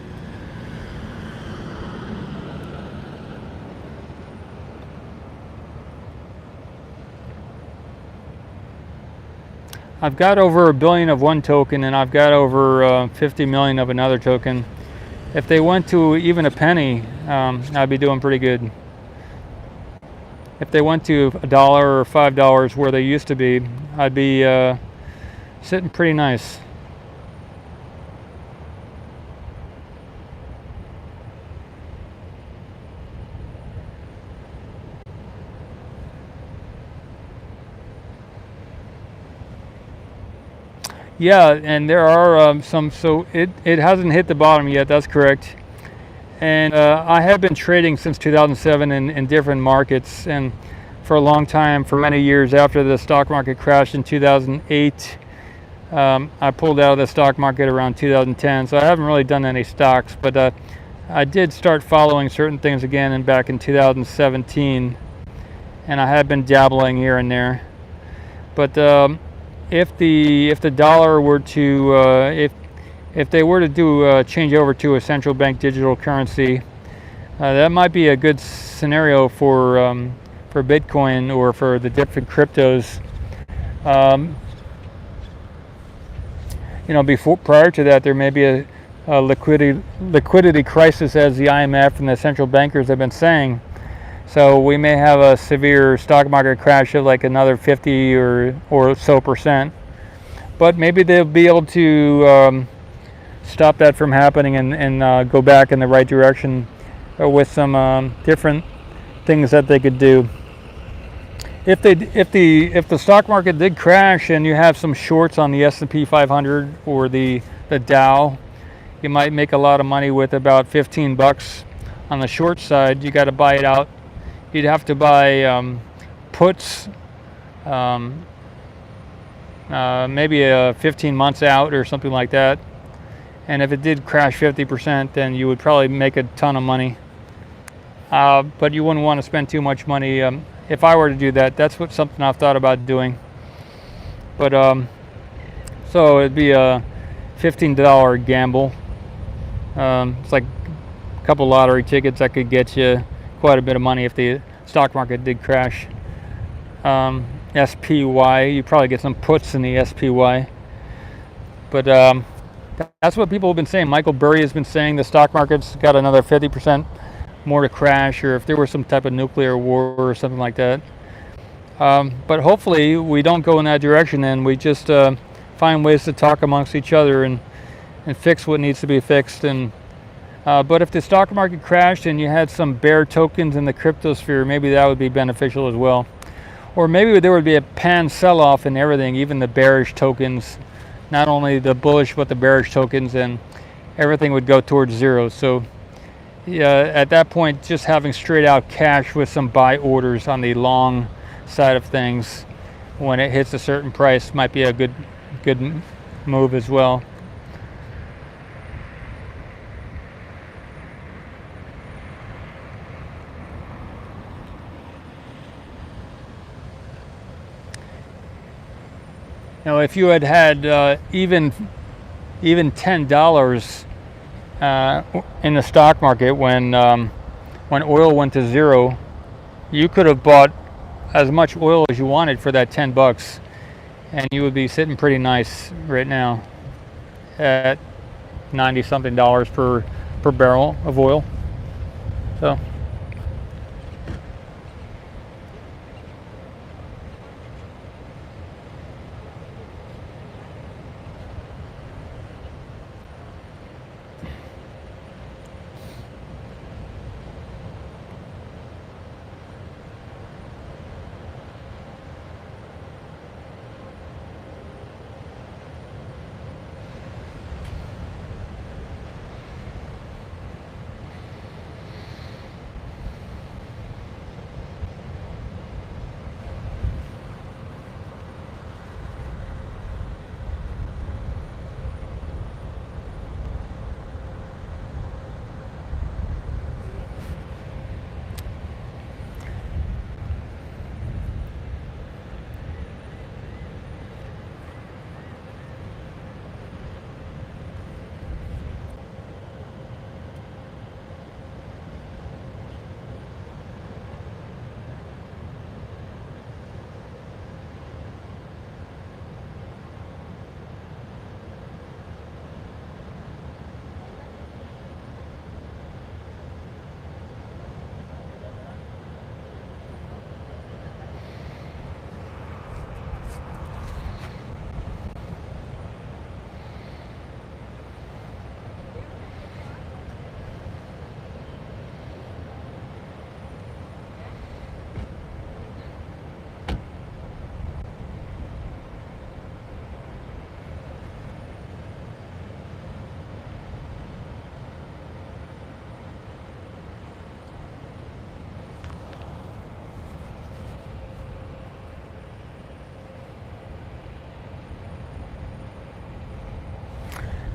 I've got over 1 billion of one token, and I've got over 50 million of another token. If they went to even a penny, I'd be doing pretty good. If they went to $1 or $5 where they used to be, I'd be sitting pretty nice. Yeah, and there are some, so it hasn't hit the bottom yet, that's correct. And I have been trading since 2007 in different markets, and for a long time, for many years after the stock market crashed in 2008. I pulled out of the stock market around 2010, so I haven't really done any stocks, but I did start following certain things again back in 2017, and I have been dabbling here and there. But if the dollar were to if they were to do change over to a central bank digital currency, that might be a good scenario for Bitcoin or for the different cryptos. Prior to that, there may be a liquidity crisis, as the IMF and the central bankers have been saying. So we may have a severe stock market crash of like another 50 or so percent. But maybe they'll be able to stop that from happening and go back in the right direction with some different things that they could do. If the stock market did crash and you have some shorts on the S&P 500 or the Dow, you might make a lot of money with about $15 on the short side. You got to buy it out. You'd have to buy puts, maybe 15 months out or something like that. And if it did crash 50%, then you would probably make a ton of money. But you wouldn't want to spend too much money. If I were to do that, that's something I've thought about doing. But so it'd be a $15 gamble. It's like a couple lottery tickets that could get you quite a bit of money if the stock market did crash. SPY, you probably get some puts in the SPY. But that's what people have been saying. Michael Burry has been saying the stock market's got another 50% more to crash, or if there was some type of nuclear war or something like that. But hopefully we don't go in that direction, and we just find ways to talk amongst each other and fix what needs to be fixed. And but if the stock market crashed and you had some bear tokens in the crypto sphere, maybe that would be beneficial as well. Or maybe there would be a pan sell-off in everything, even the bearish tokens, not only the bullish but the bearish tokens, and everything would go towards zero. So yeah, at that point, just having straight out cash with some buy orders on the long side of things when it hits a certain price might be a good move as well. Now, if you had even $10 in the stock market when oil went to zero, you could have bought as much oil as you wanted for that $10, and you would be sitting pretty nice right now at $90-something per barrel of oil. So.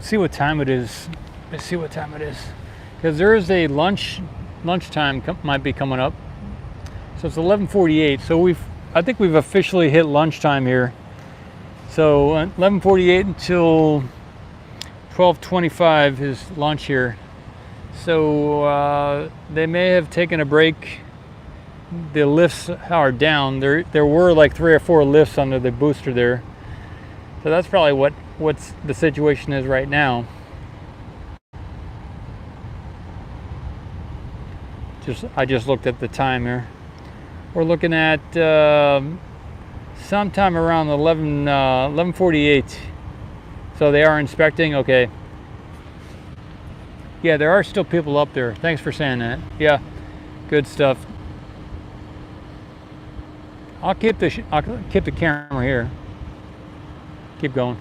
See what time it is. Let's see what time it is, because there is a lunchtime might be coming up. So it's 11:48. So I think we've officially hit lunchtime here. So 11:48 until 12:25 is lunch here. So they may have taken a break. The lifts are down. There were like 3 or 4 lifts under the booster there. So that's probably what's the situation is right now. I just looked at the time here. We're looking at sometime around 11:48. So they are inspecting. Okay. Yeah, there are still people up there. Thanks for saying that. Yeah, good stuff. I'll keep the camera here. Keep going.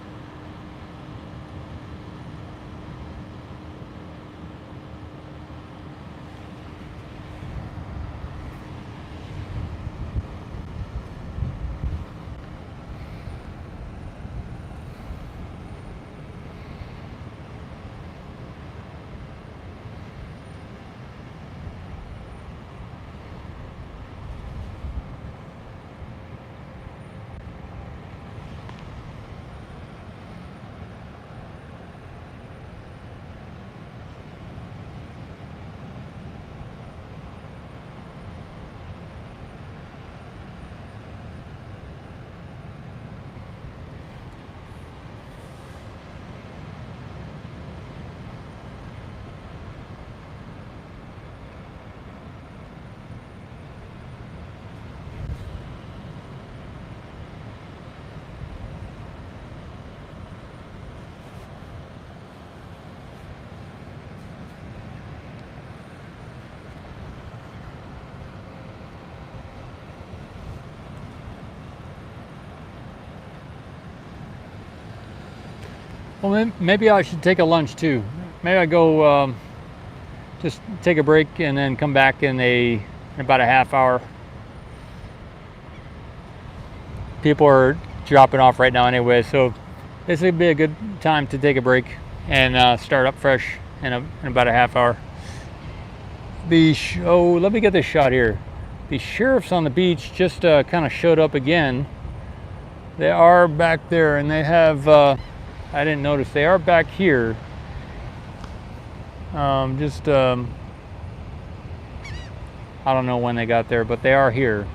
Well, maybe I should take a lunch too. Maybe I go just take a break and then come back in about a half hour. People are dropping off right now anyway, so this would be a good time to take a break and start up fresh in about a half hour. Let me get this shot here. The sheriffs on the beach just kind of showed up again. They are back there, and they have, I didn't notice, they are back here. I don't know when they got there, but they are here.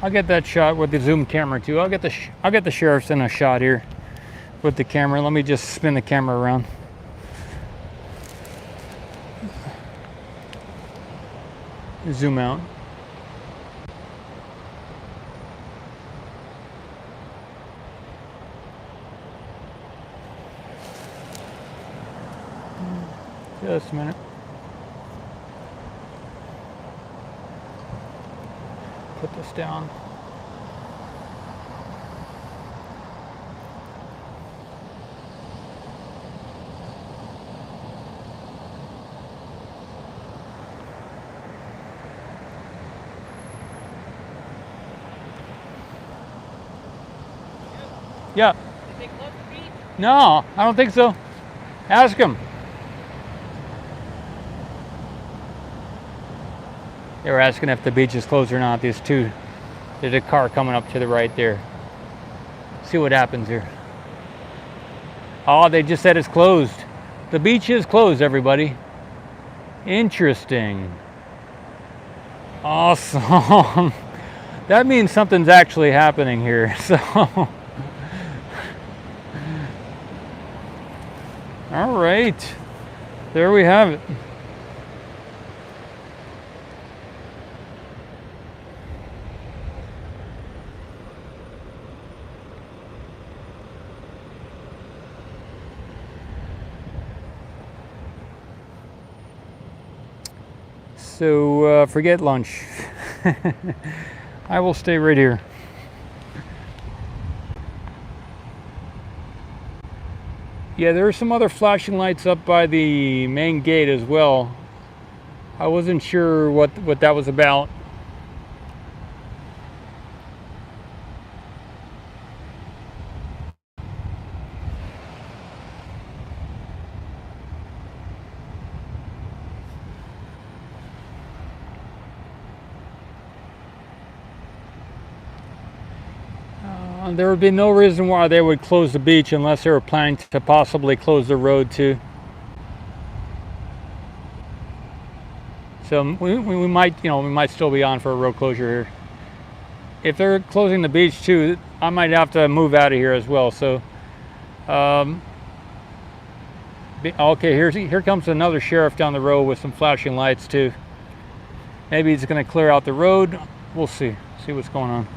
I'll get that shot with the zoom camera too. I'll get the sheriffs in a shot here with the camera. Let me just spin the camera around. Zoom out. Just a minute. Put this down. Yeah. Did they close the beach? No, I don't think so. Ask him. They were asking if the beach is closed or not. There's a car coming up to the right there. See what happens here. Oh, they just said it's closed. The beach is closed, everybody. Interesting. Awesome. That means something's actually happening here. So, all right. There we have it. So forget lunch. I will stay right here. Yeah, there are some other flashing lights up by the main gate as well. I wasn't sure what that was about. There would be no reason why they would close the beach unless they were planning to possibly close the road too. So we might still be on for a road closure here. If they're closing the beach too, I might have to move out of here as well. So, okay, here comes another sheriff down the road with some flashing lights too. Maybe he's going to clear out the road. We'll see what's going on.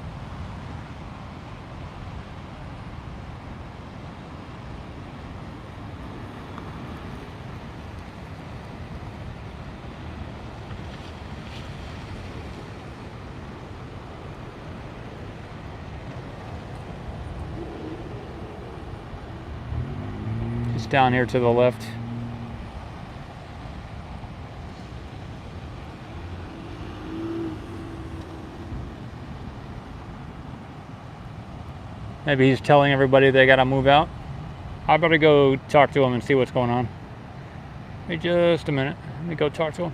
Down here to the left. Maybe he's telling everybody they gotta move out. I better go talk to him and see what's going on. Wait just a minute. Let me go talk to him.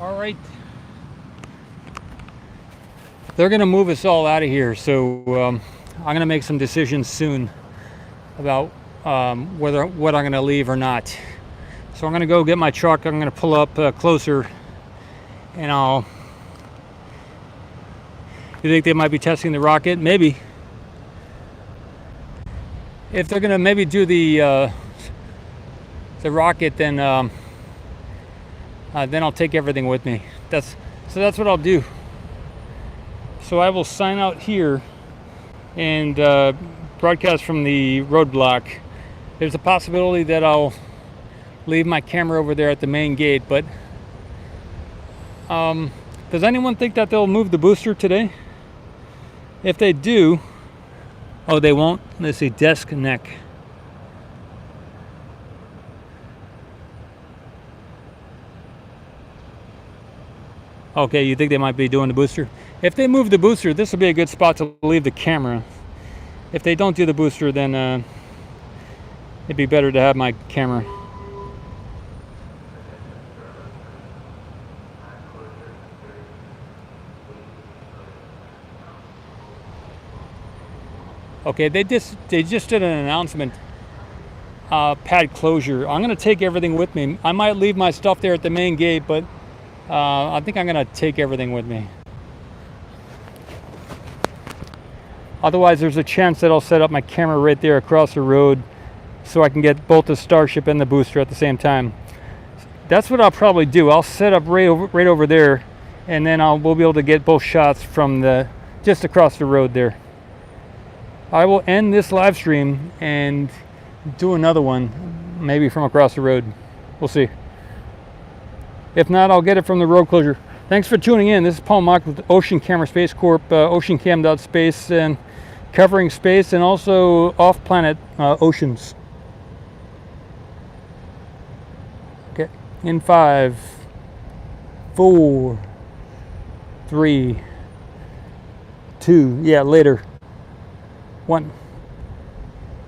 All right. They're going to move us all out of here, so I'm going to make some decisions soon about what I'm going to leave or not. So I'm going to go get my truck. I'm going to pull up closer, and I'll... You think they might be testing the rocket? Maybe. If they're going to maybe do the rocket, then I'll take everything with me. That's what I'll do. So I will sign out here and broadcast from the roadblock. There's a possibility that I'll leave my camera over there at the main gate, but does anyone think that they'll move the booster today? If they do, oh, they won't. Let's see, desk neck. Okay, you think they might be doing the booster? If they move the booster, this will be a good spot to leave the camera. If they don't do the booster, then it'd be better to have my camera. Okay, they just did an announcement. Pad closure. I'm gonna take everything with me. I might leave my stuff there at the main gate, but I think I'm gonna take everything with me. Otherwise, there's a chance that I'll set up my camera right there across the road so I can get both the Starship and the booster at the same time. That's what I'll probably do. I'll set up right over there, and then we'll be able to get both shots from just across the road there. I will end this live stream and do another one, maybe from across the road. We'll see. If not, I'll get it from the road closure. Thanks for tuning in. This is Paul Mock with Ocean Camera Space Corp, oceancam.space, and covering space and also off-planet oceans. Okay, in 5, 4, 3, 2, yeah, later. 1.